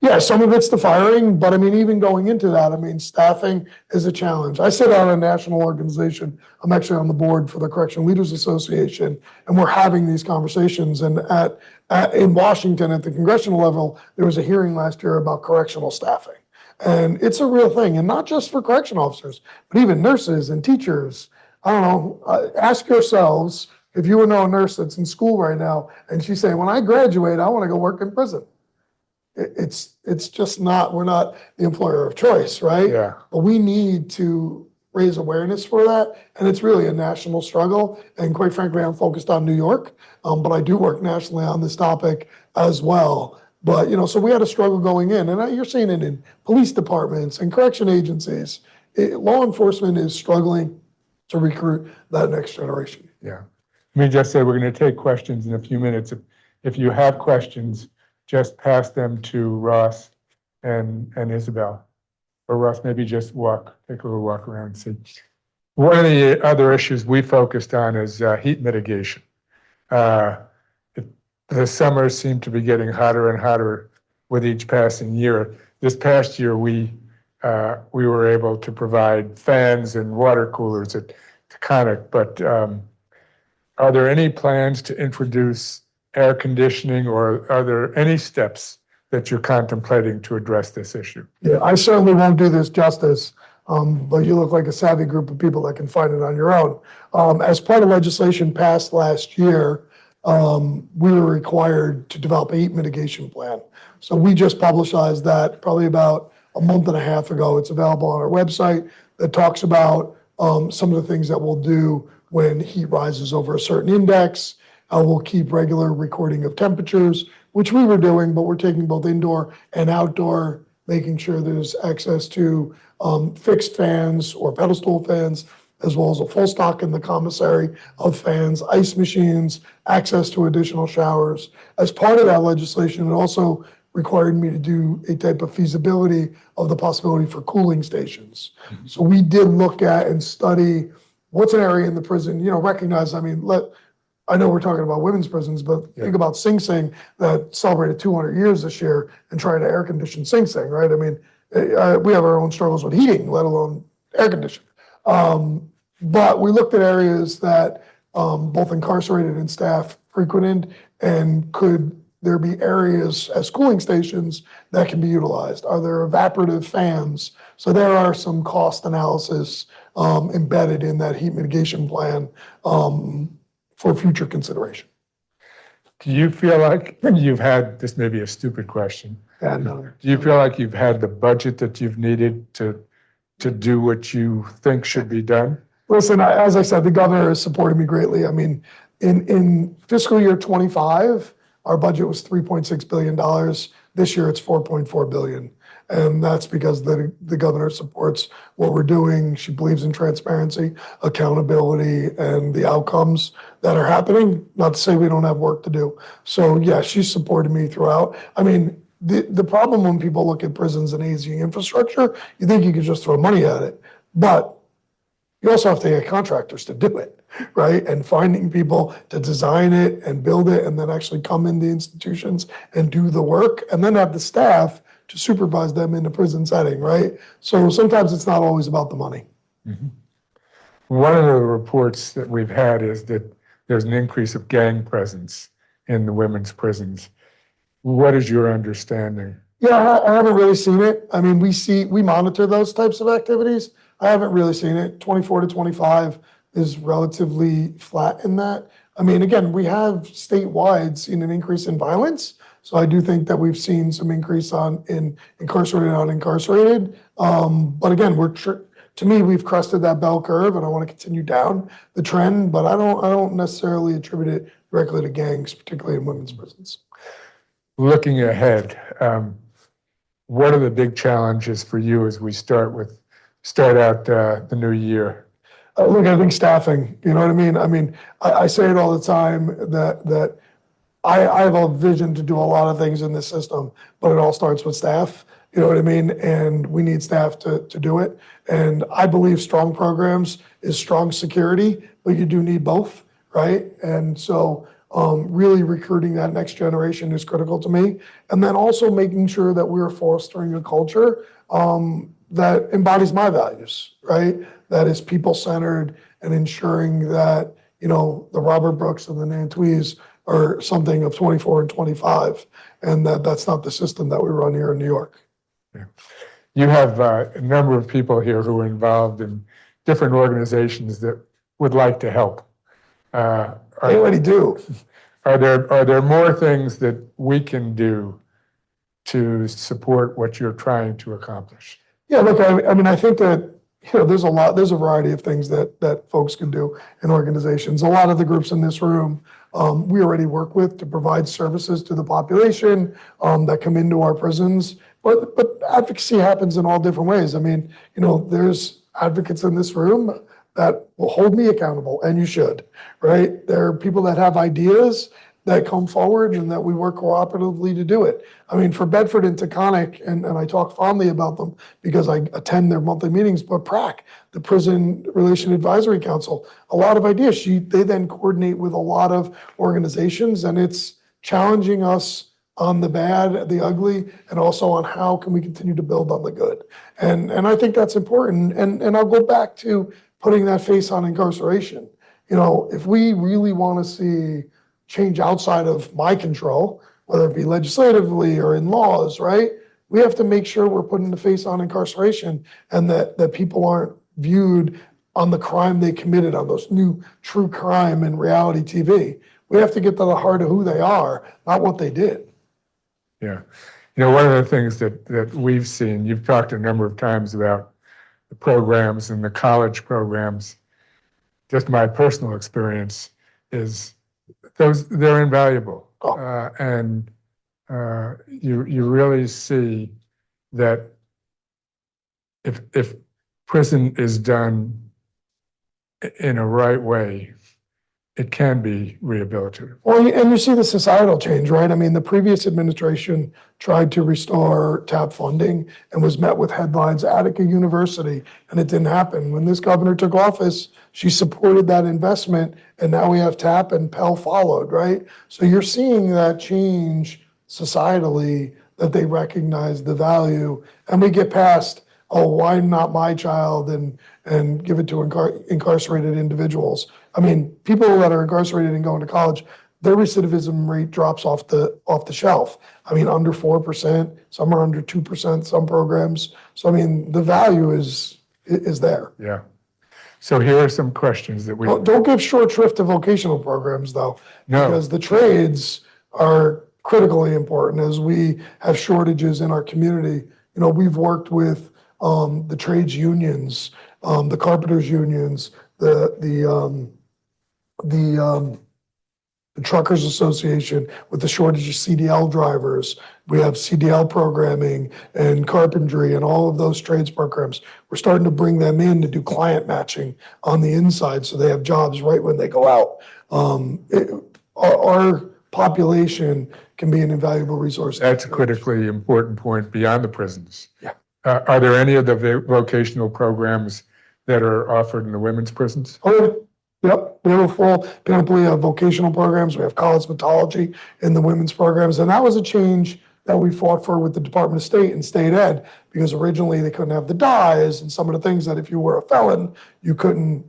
Yeah, some of it's the firing, but I mean, even going into that, I mean, staffing is a challenge. I sit on a national organization. I'm actually on the board for the Correction Leaders Association, and we're having these conversations. And in Washington, at the congressional level, there was a hearing last year about correctional staffing. And it's a real thing, and not just for correction officers, but even nurses and teachers. I don't know, ask yourselves, if you know a nurse that's in school right now, and she's saying, when I graduate, I want to go work in prison. It's just not, we're not the employer of choice, right? Yeah. But we need to raise awareness for that. And it's really a national struggle. And quite frankly, I'm focused on New York, but I do work nationally on this topic as well. But, so we had a struggle going in, and you're seeing it in police departments and correction agencies. Law enforcement is struggling to recruit that next generation. Yeah. Let me just say, we're going to take questions in a few minutes. If you have questions, just pass them to Ross and Isabel. Or Ross, maybe just take a little walk around and see. One of the other issues we focused on is heat mitigation. The summers seem to be getting hotter and hotter with each passing year. This past year, we were able to provide fans and water coolers at Taconic, but are there any plans to introduce air conditioning, or are there any steps that you're contemplating to address this issue? Yeah, I certainly won't do this justice, but you look like a savvy group of people that can find it on your own. As part of legislation passed last year, we were required to develop a heat mitigation plan. So we just publicized that probably about a month and a half ago. It's available on our website that talks about some of the things that we'll do when heat rises over a certain index. We'll keep regular recording of temperatures, which we were doing, but we're taking both indoor and outdoor, making sure there's access to fixed fans or pedestal fans, as well as a full stock in the commissary of fans, ice machines, access to additional showers. As part of that legislation, it also required me to do a type of feasibility of the possibility for cooling stations. Mm-hmm. So we did look at and study what's an area in the prison, recognize, I know we're talking about women's prisons, but think about Sing Sing that celebrated 200 years this year and trying to air condition Sing Sing, right? I mean, we have our own struggles with heating, let alone air conditioning. But we looked at areas that both incarcerated and staff frequented, and could there be areas as cooling stations that can be utilized? Are there evaporative fans? So there are some cost analysis embedded in that heat mitigation plan for future consideration. Do you feel like you've had, this may be a stupid question, do you feel like you've had the budget that you've needed to do what you think should be done? Listen, as I said, the governor has supported me greatly. I mean, in fiscal year 25, our budget was $3.6 billion. This year it's $4.4 billion. And that's because the governor supports what we're doing. She believes in transparency, accountability, and the outcomes that are happening. Not to say we don't have work to do. So yeah, she's supported me throughout. I mean, the problem when people look at prisons and aging infrastructure, you think you could just throw money at it. But you also have to get contractors to do it, right? And finding people to design it and build it, and then actually come in the institutions and do the work, and then have the staff to supervise them in the prison setting, right? So sometimes it's not always about the money. Mm-hmm. One of the reports that we've had is that there's an increase of gang presence in the women's prisons. What is your understanding? Yeah, I haven't really seen it. I mean, we monitor those types of activities. I haven't really seen it. 24 to 25 is relatively flat in that. I mean, again, we have statewide seen an increase in violence. So I do think that we've seen some increase in incarcerated and unincarcerated. But again, to me, we've crested that bell curve, and I want to continue down the trend. But I don't necessarily attribute it directly to gangs, particularly in women's prisons. Looking ahead, what are the big challenges for you as we start out the new year? Look, I think staffing. You know what I mean? I mean, I say it all the time that I have a vision to do a lot of things in this system, but it all starts with staff. You know what I mean? And we need staff to do it. And I believe strong programs is strong security, but you do need both, right? And so really recruiting that next generation is critical to me. And then also making sure that we're fostering a culture that embodies my values, right? That is people-centered and ensuring that, you know, the Robert Brooks and the Nantuis are something of 24 and 25, and that's not the system that we run here in New York. Yeah. You have a number of people here who are involved in different organizations that would like to help. I already do. Are there more things that we can do to support what you're trying to accomplish? Yeah, look, I mean, I think that, you know, there's a variety of things that folks can do in organizations. A lot of the groups in this room, we already work with to provide services to the population that come into our prisons. But advocacy happens in all different ways. I mean, you know, there's advocates in this room that will hold me accountable, and you should, right? There are people that have ideas that come forward and that we work cooperatively to do it. I mean, for Bedford and Taconic, and I talk fondly about them because I attend their monthly meetings, but PRAC, the Prison Relation Advisory Council, a lot of ideas. They then coordinate with a lot of organizations, and it's challenging us on the bad, the ugly, and also on how can we continue to build on the good. And I think that's important. And I'll go back to putting that face on incarceration. You know, if we really want to see change outside of my control, whether it be legislatively or in laws, right? We have to make sure we're putting the face on incarceration and that people aren't viewed on the crime they committed, on those new true crime and reality TV. We have to get to the heart of who they are, not what they did. Yeah. You know, one of the things that we've seen, you've talked a number of times about the programs and the college programs. Just my personal experience is they're invaluable. Oh. And you really see that if prison is done in a right way, it can be rehabilitative. Well, and you see the societal change, right? I mean, the previous administration tried to restore TAP funding and was met with headlines, Attica University, and it didn't happen. When this governor took office, she supported that investment, and now we have TAP and Pell followed, right? So you're seeing that change societally, that they recognize the value, and we get past, oh, why not my child, and give it to incarcerated individuals. I mean, people that are incarcerated and going to college, their recidivism rate drops off the shelf. I mean, under 4%, some are under 2%, some programs. So, I mean, the value is there. Yeah. So here are some questions that we... Don't give short shrift to vocational programs, though, No. because the trades are critically important as we have shortages in our community. You know, we've worked with the trades unions, the carpenters unions, the Truckers Association with the shortage of CDL drivers. We have CDL programming and carpentry and all of those trades programs. We're starting to bring them in to do client matching on the inside so they have jobs right when they go out. Our population can be an invaluable resource. That's a critically important point beyond the prisons. Yeah. Are there any of the vocational programs that are offered in the women's prisons? Oh, yep. We have a full panoply of vocational programs. We have cosmetology in the women's programs. And that was a change that we fought for with the Department of State and State Ed, because originally they couldn't have the dyes and some of the things that if you were a felon, you couldn't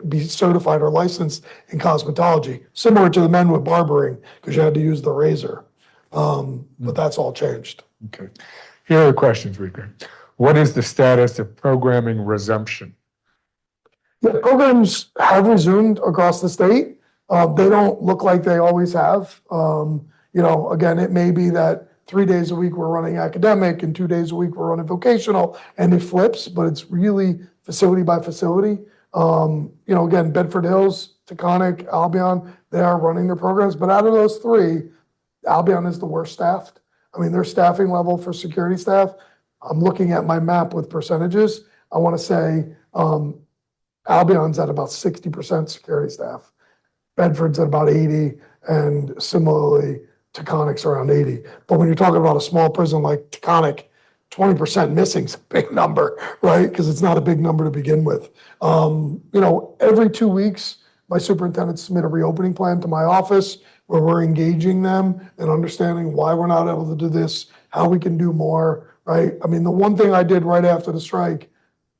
be certified or licensed in cosmetology, similar to the men with barbering, because you had to use the razor. But that's all changed. Okay. Here are the questions we've got. What is the status of programming resumption? Yeah, programs have resumed across the state. They don't look like they always have. You know, again, it may be that 3 days a week we're running academic and 2 days a week we're running vocational, and it flips, but it's really facility by facility. You know, again, Bedford Hills, Taconic, Albion, they are running their programs, but out of those three, Albion is the worst staffed. I mean, their staffing level for security staff, I'm looking at my map with percentages. I want to say Albion's at about 60% security staff. Bedford's at about 80, and similarly, Taconic's around 80. But when you're talking about a small prison like Taconic, 20% missing is a big number, right? Because it's not a big number to begin with. Every 2 weeks, my superintendents submit a reopening plan to my office where we're engaging them and understanding why we're not able to do this, how we can do more, right? I mean, the one thing I did right after the strike,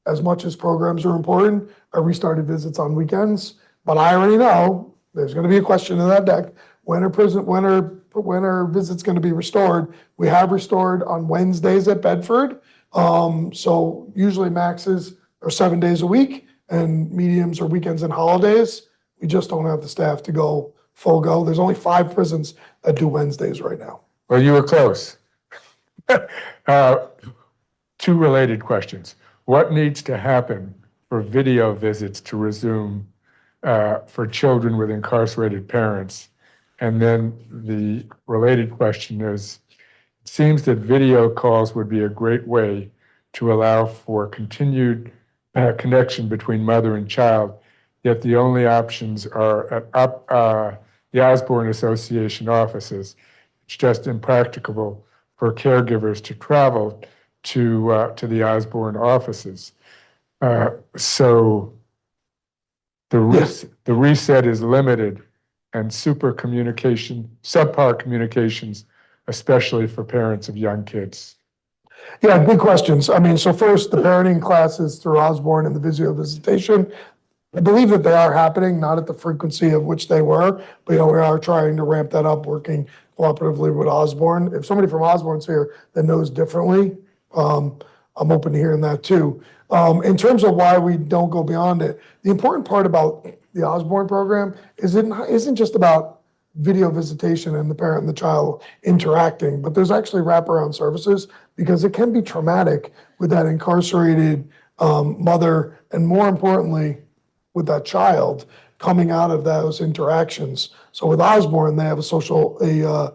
as much as programs are important, I restarted visits on weekends. But I already know there's going to be a question in that deck. When are visits going to be restored? We have restored on Wednesdays at Bedford. So usually maxes are 7 days a week and mediums are weekends and holidays. We just don't have the staff to go full go. There's only 5 prisons that do Wednesdays right now. Well, you were close. 2 related questions. What needs to happen for video visits to resume for children with incarcerated parents? And then the related question is, it seems that video calls would be a great way to allow for continued connection between mother and child, yet the only options are at the Osborne Association offices. It's just impracticable for caregivers to travel to the Osborne offices. So the reset is limited, and subpar communications, especially for parents of young kids. Yeah, good questions. I mean, so first, the parenting classes through Osborne and the video visitation, I believe that they are happening, not at the frequency of which they were, but we are trying to ramp that up, working cooperatively with Osborne. If somebody from Osborne's here that knows differently, I'm open to hearing that too. In terms of why we don't go beyond it, the important part about the Osborne program is it isn't just about video visitation and the parent and the child interacting, but there's actually wraparound services because it can be traumatic with that incarcerated mother, and more importantly, with that child coming out of those interactions. So with Osborne, they have a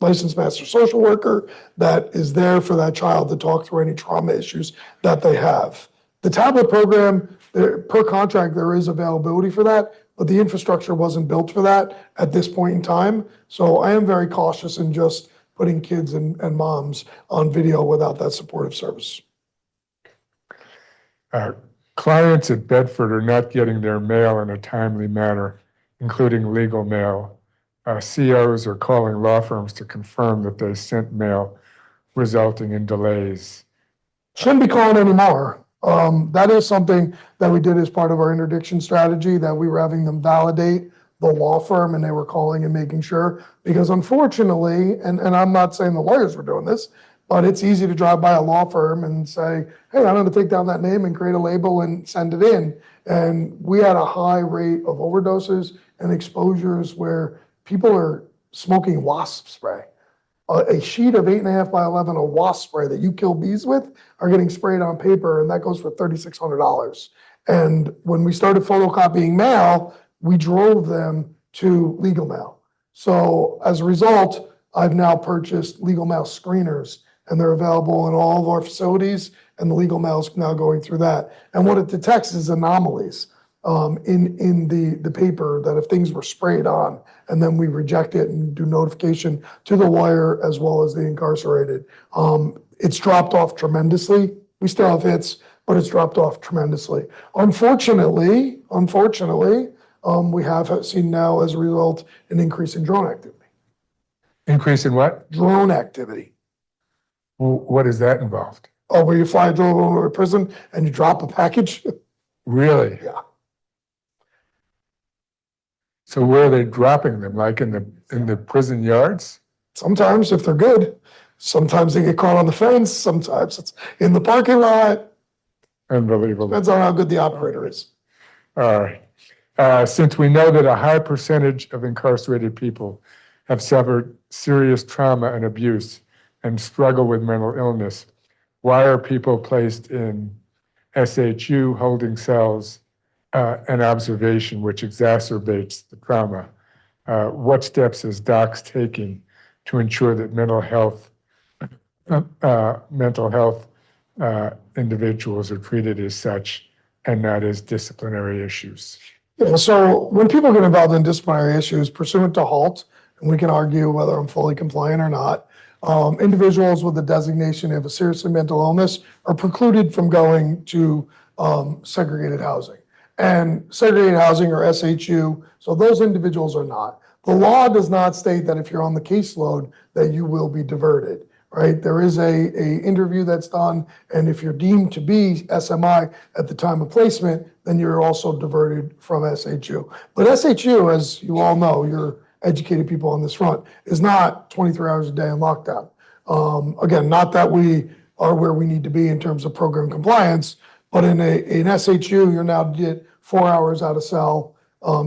licensed master social worker that is there for that child to talk through any trauma issues that they have. The tablet program, per contract, there is availability for that, but the infrastructure wasn't built for that at this point in time. So I am very cautious in just putting kids and moms on video without that supportive service. Clients at Bedford are not getting their mail in a timely manner, including legal mail. COs are calling law firms to confirm that they sent mail, resulting in delays. Shouldn't be calling anymore. That is something that we did as part of our interdiction strategy, that we were having them validate the law firm and they were calling and making sure, because unfortunately, and I'm not saying the lawyers were doing this, but it's easy to drive by a law firm and say, hey, I'm going to take down that name and create a label and send it in. And we had a high rate of overdoses and exposures where people are smoking wasp spray. A sheet of 8.5 by 11 of wasp spray that you kill bees with are getting sprayed on paper, and that goes for $3,600. And when we started photocopying mail, we drove them to legal mail. So as a result, I've now purchased legal mail screeners, and they're available in all of our facilities, and the legal mail is now going through that. And what it detects is anomalies in the paper, that if things were sprayed on, and then we reject it and do notification to the lawyer as well as the incarcerated. It's dropped off tremendously. We still have hits, but it's dropped off tremendously. Unfortunately, we have seen now as a result an increase in drone activity. Increase in what? Drone activity. What is that involved? Oh, where you fly a drone over a prison and you drop a package? Really? Yeah. So where are they dropping them? Like in the prison yards? Sometimes if they're good. Sometimes they get caught on the fence. Sometimes it's in the parking lot. Unbelievable. Depends on how good the operator is. All right. Since we know that a high percentage of incarcerated people have suffered serious trauma and abuse and struggle with mental illness, why are people placed in SHU holding cells and observation, which exacerbates the trauma? What steps is DOCCS taking to ensure that mental health individuals are treated as such and not as disciplinary issues? Yeah, so when people get involved in disciplinary issues pursuant to halt, and we can argue whether I'm fully compliant or not, individuals with a designation of a serious mental illness are precluded from going to segregated housing. And segregated housing or SHU, so those individuals are not. The law does not state that if you're on the caseload that you will be diverted, right? There is a interview that's done, and if you're deemed to be SMI at the time of placement, then you're also diverted from SHU. But SHU, as you all know, you're educated people on this front, is not 23 hours a day in lockdown. Again, not that we are where we need to be in terms of program compliance, but in an SHU, you're now get 4 hours out of cell,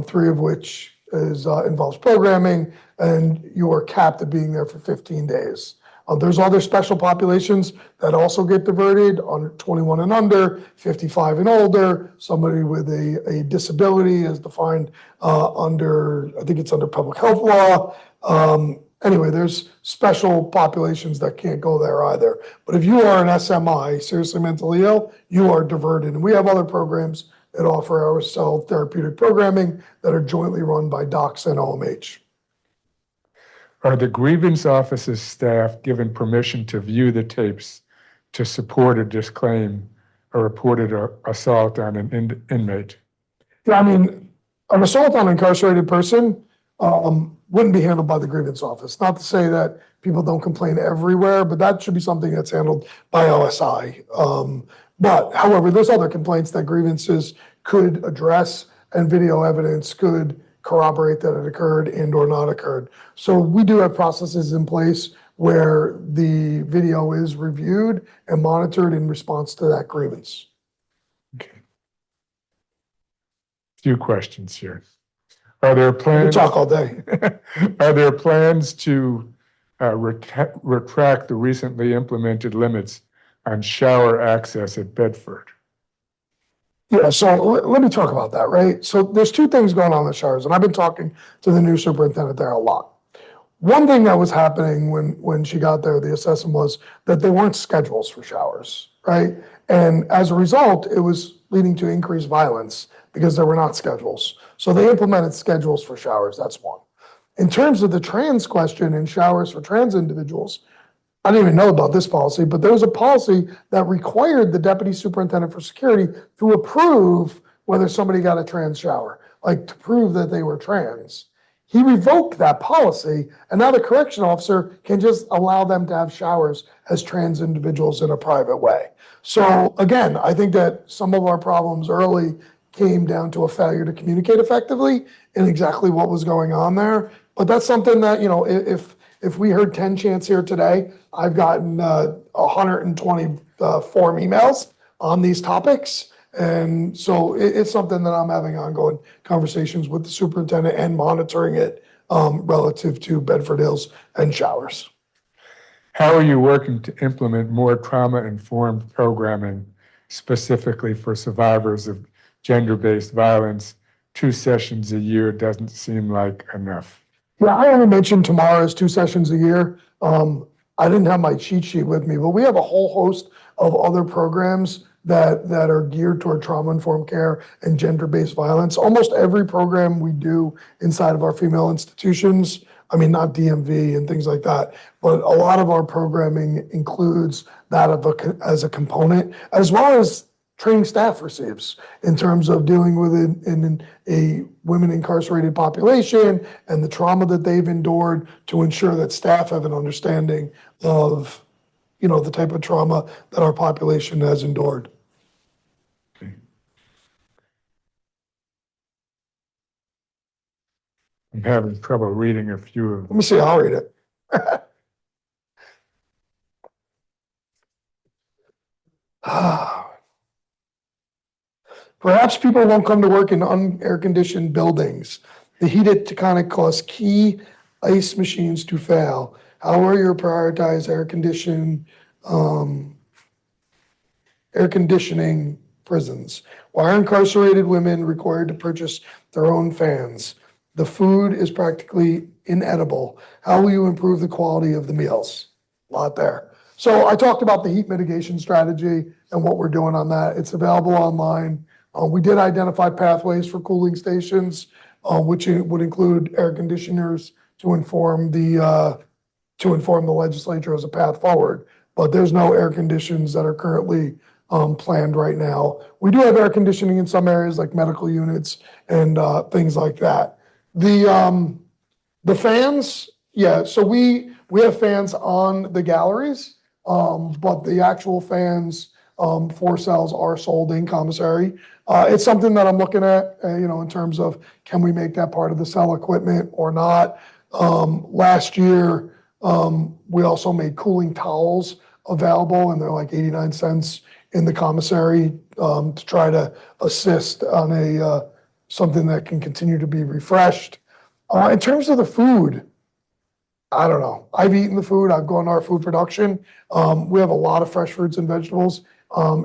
3 of which involves programming, and you are capped at being there for 15 days. There's other special populations that also get diverted on 21 and under, 55 and older, somebody with a disability as defined under, I think it's under public health law. Anyway, there's special populations that can't go there either. But if you are an SMI, seriously mentally ill, you are diverted. And we have other programs that offer our cell therapeutic programming that are jointly run by DOCCS and OMH. Are the grievance office's staff given permission to view the tapes to support or disclaim a reported assault on an inmate? Yeah, I mean, an assault on an incarcerated person wouldn't be handled by the grievance office. Not to say that people don't complain everywhere, but that should be something that's handled by OSI. But however, there's other complaints that grievances could address, and video evidence could corroborate that it occurred and or not occurred. So we do have processes in place where the video is reviewed and monitored in response to that grievance. Okay. Few questions here. Are there We plans? talk all day. Are there plans to retract the recently implemented limits on shower access at Bedford? Yeah, so let me talk about that, right? So there's 2 things going on in the showers, and I've been talking to the new superintendent there a lot. One thing that was happening when she got there, the assessment was that there weren't schedules for showers, right? And as a result, it was leading to increased violence because there were not schedules. So they implemented schedules for showers, that's one. In terms of the trans question and showers for trans individuals, I didn't even know about this policy, but there was a policy that required the deputy superintendent for security to approve whether somebody got a trans shower, like to prove that they were trans. He revoked that policy, and now the correction officer can just allow them to have showers as trans individuals in a private way. So again, I think that some of our problems early came down to a failure to communicate effectively in exactly what was going on there. But that's something that, you know, if we heard 10 chants here today, I've gotten 120 form emails on these topics. And so it's something that I'm having ongoing conversations with the superintendent and monitoring it relative to Bedford Hills and showers. How are you working to implement more trauma-informed programming specifically for survivors of gender-based violence? 2 sessions a year doesn't seem like enough. Yeah, I only mentioned tomorrow's 2 sessions a year. I didn't have my cheat sheet with me, but we have a whole host of other programs that are geared toward trauma-informed care and gender-based violence. Almost every program we do inside of our female institutions, I mean, not DMV and things like that, but a lot of our programming includes that as a component, as well as training staff receives in terms of dealing with in a women incarcerated population and the trauma that they've endured to ensure that staff have an understanding of, you know, the type of trauma that our population has endured. Okay. I'm having trouble reading a few of Let me see, I'll read it. Perhaps people won't come to work in unair-conditioned buildings. The heated Taconic cause key ice machines to fail. How are you prioritize air conditioning prisons? Why are incarcerated women required to purchase their own fans? The food is practically inedible. How will you improve the quality of the meals? A lot there. So I talked about the heat mitigation strategy and what we're doing on that. It's available online. We did identify pathways for cooling stations, which would include air conditioners to inform the legislature as a path forward. But there's no air conditions that are currently planned right now. We do have air conditioning in some areas like medical units and things like that. The fans, yeah, so we have fans on the galleries, but the actual fans for cells are sold in commissary. It's something that I'm looking at, in terms of can we make that part of the cell equipment or not. Last year, we also made cooling towels available, and they're like 89 cents in the commissary to try to assist on something that can continue to be refreshed. In terms of the food, I don't know. I've eaten the food. I've gone to our food production. We have a lot of fresh fruits and vegetables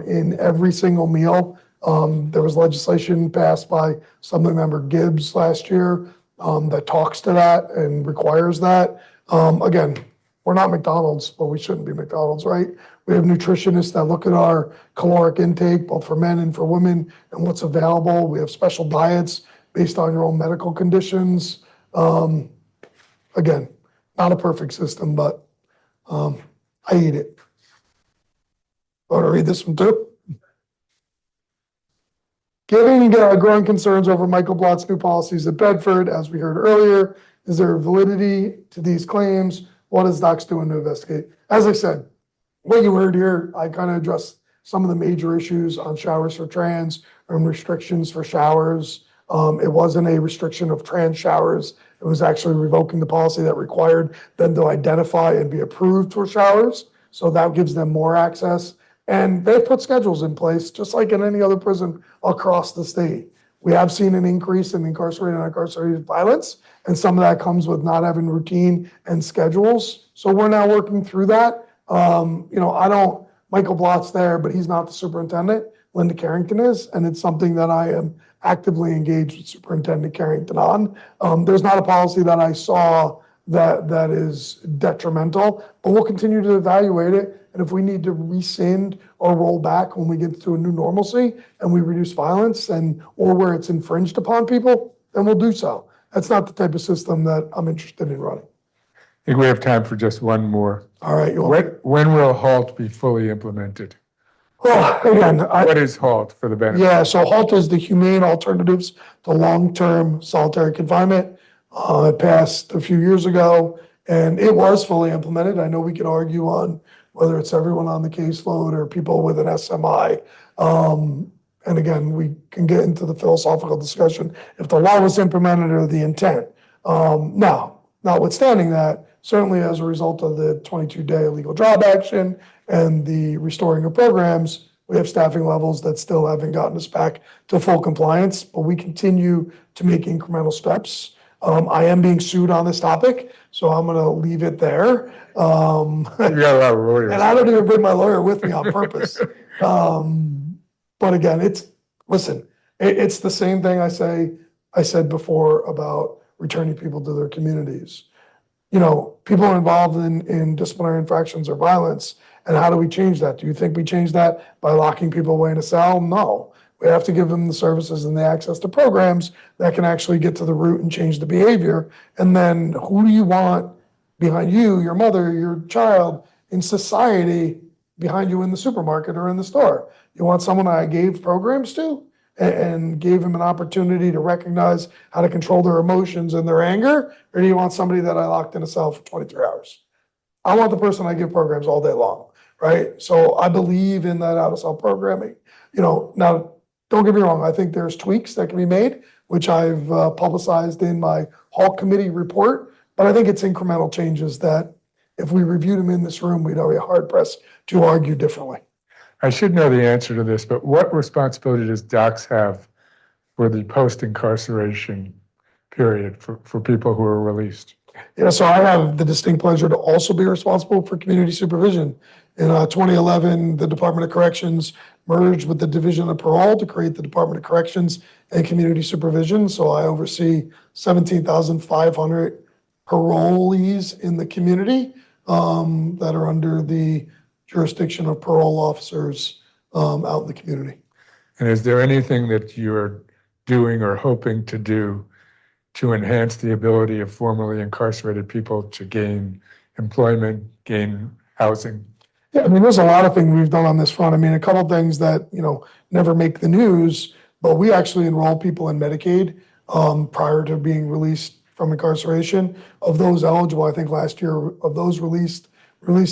in every single meal. There was legislation passed by Assemblymember Gibbs last year that talks to that and requires that. Again, we're not McDonald's, but we shouldn't be McDonald's, right? We have nutritionists that look at our caloric intake, both for men and for women, and what's available. We have special diets based on your own medical conditions. Again, not a perfect system, but I eat it. Want to read this one too? Given growing concerns over Michael Blott's new policies at Bedford, as we heard earlier, is there validity to these claims? What is DOCCS doing to investigate? As I said, what you heard here, I kind of addressed some of the major issues on showers for trans and restrictions for showers. It wasn't a restriction of trans showers. It was actually revoking the policy that required them to identify and be approved for showers. So that gives them more access. And they've put schedules in place, just like in any other prison across the state. We have seen an increase in incarcerated and incarcerated violence, and some of that comes with not having routine and schedules. So we're now working through that. Michael Blott's there, but he's not the superintendent. Linda Carrington is, and it's something that I am actively engaged with Superintendent Carrington on. There's not a policy that I saw that is detrimental, but we'll continue to evaluate it. And if we need to rescind or roll back when we get to a new normalcy and we reduce violence or where it's infringed upon people, then we'll do so. That's not the type of system that I'm interested in running. I think we have time for just one more. All right. When will HALT be fully implemented? Well, again, what is HALT for the benefit? Yeah, so HALT is the Humane Alternatives to Long-Term Solitary Confinement. It passed a few years ago, and it was fully implemented. I know we could argue on whether it's everyone on the caseload or people with an SMI. And again, we can get into the philosophical discussion if the law was implemented or the intent. Now, notwithstanding that, certainly as a result of the 22-day illegal job action and the restoring of programs, we have staffing levels that still haven't gotten us back to full compliance, but we continue to make incremental steps. I am being sued on this topic, so I'm going to leave it there. You got a lot of lawyers. And I don't even bring my lawyer with me on purpose. But again, it's the same thing I said before about returning people to their communities. People are involved in disciplinary infractions or violence, and how do we change that? Do you think we change that by locking people away in a cell? No. We have to give them the services and the access to programs that can actually get to the root and change the behavior. And then who do you want behind you, your mother, your child, in society, behind you in the supermarket or in the store? You want someone I gave programs to and gave them an opportunity to recognize how to control their emotions and their anger? Or do you want somebody that I locked in a cell for 23 hours? I want the person I give programs all day long, right? So I believe in that out-of-cell programming. Now, don't get me wrong, I think there's tweaks that can be made, which I've publicized in my HALT committee report, but I think it's incremental changes that if we reviewed them in this room, we'd be hard pressed to argue differently. I should know the answer to this, but what responsibility does DOCCS have for the post-incarceration period for people who are released? Yeah, so I have the distinct pleasure to also be responsible for community supervision. In 2011, the Department of Corrections merged with the Division of Parole to create the Department of Corrections and Community Supervision. So I oversee 17,500 parolees in the community that are under the jurisdiction of parole officers out in the community. And is there anything that you're doing or hoping to do to enhance the ability of formerly incarcerated people to gain employment, gain housing? Yeah, I mean, there's a lot of things we've done on this front. I mean, a couple of things that, never make the news, but we actually enroll people in Medicaid prior to being released from incarceration. Of those eligible, I think last year, of those released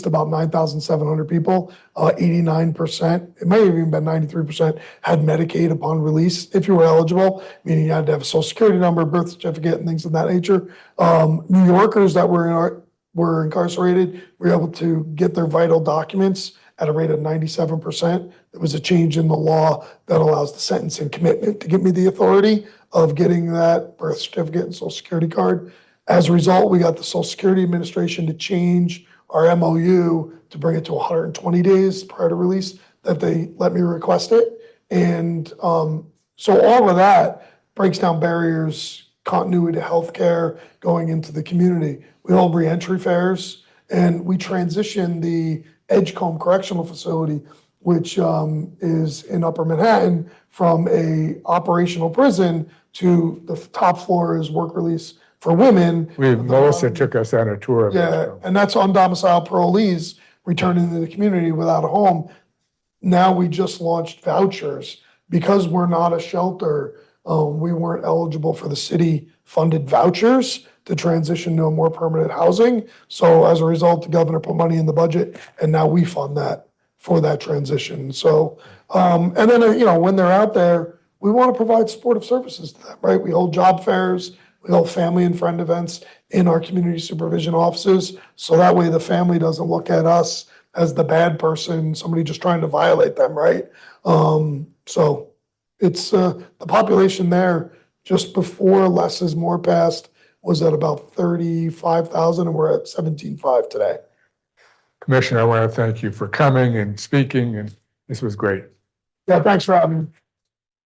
about 9,700 people, 89%, it may have even been 93%, had Medicaid upon release if you were eligible, meaning you had to have a social security number, birth certificate, and things of that nature. New Yorkers that were incarcerated were able to get their vital documents at a rate of 97%. There was a change in the law that allows the sentencing commitment to give me the authority of getting that birth certificate and social security card. As a result, we got the Social Security Administration to change our MOU to bring it to 120 days prior to release, that they let me request it. And so all of that breaks down barriers, continuity to healthcare, going into the community. We hold reentry fairs, and we transition the Edgecombe Correctional Facility, which is in Upper Manhattan, from a operational prison to the top floor is work release for women. Melissa took us on a tour of Yeah, this. and that's undomiciled parolees returning to the community without a home. Now we just launched vouchers. Because we're not a shelter, we weren't eligible for the city-funded vouchers to transition to a more permanent housing. So as a result, the governor put money in the budget, and now we fund that for that transition. So, and then, when they're out there, we want to provide supportive services to them, right? We hold job fairs, we hold family and friend events in our community supervision offices. So that way the family doesn't look at us as the bad person, somebody just trying to violate them, right? So it's the population there just before less is more passed was at about 35,000, and we're at 17,500 today. Commissioner, I want to thank you for coming and speaking, and this was great. Yeah, thanks for having me.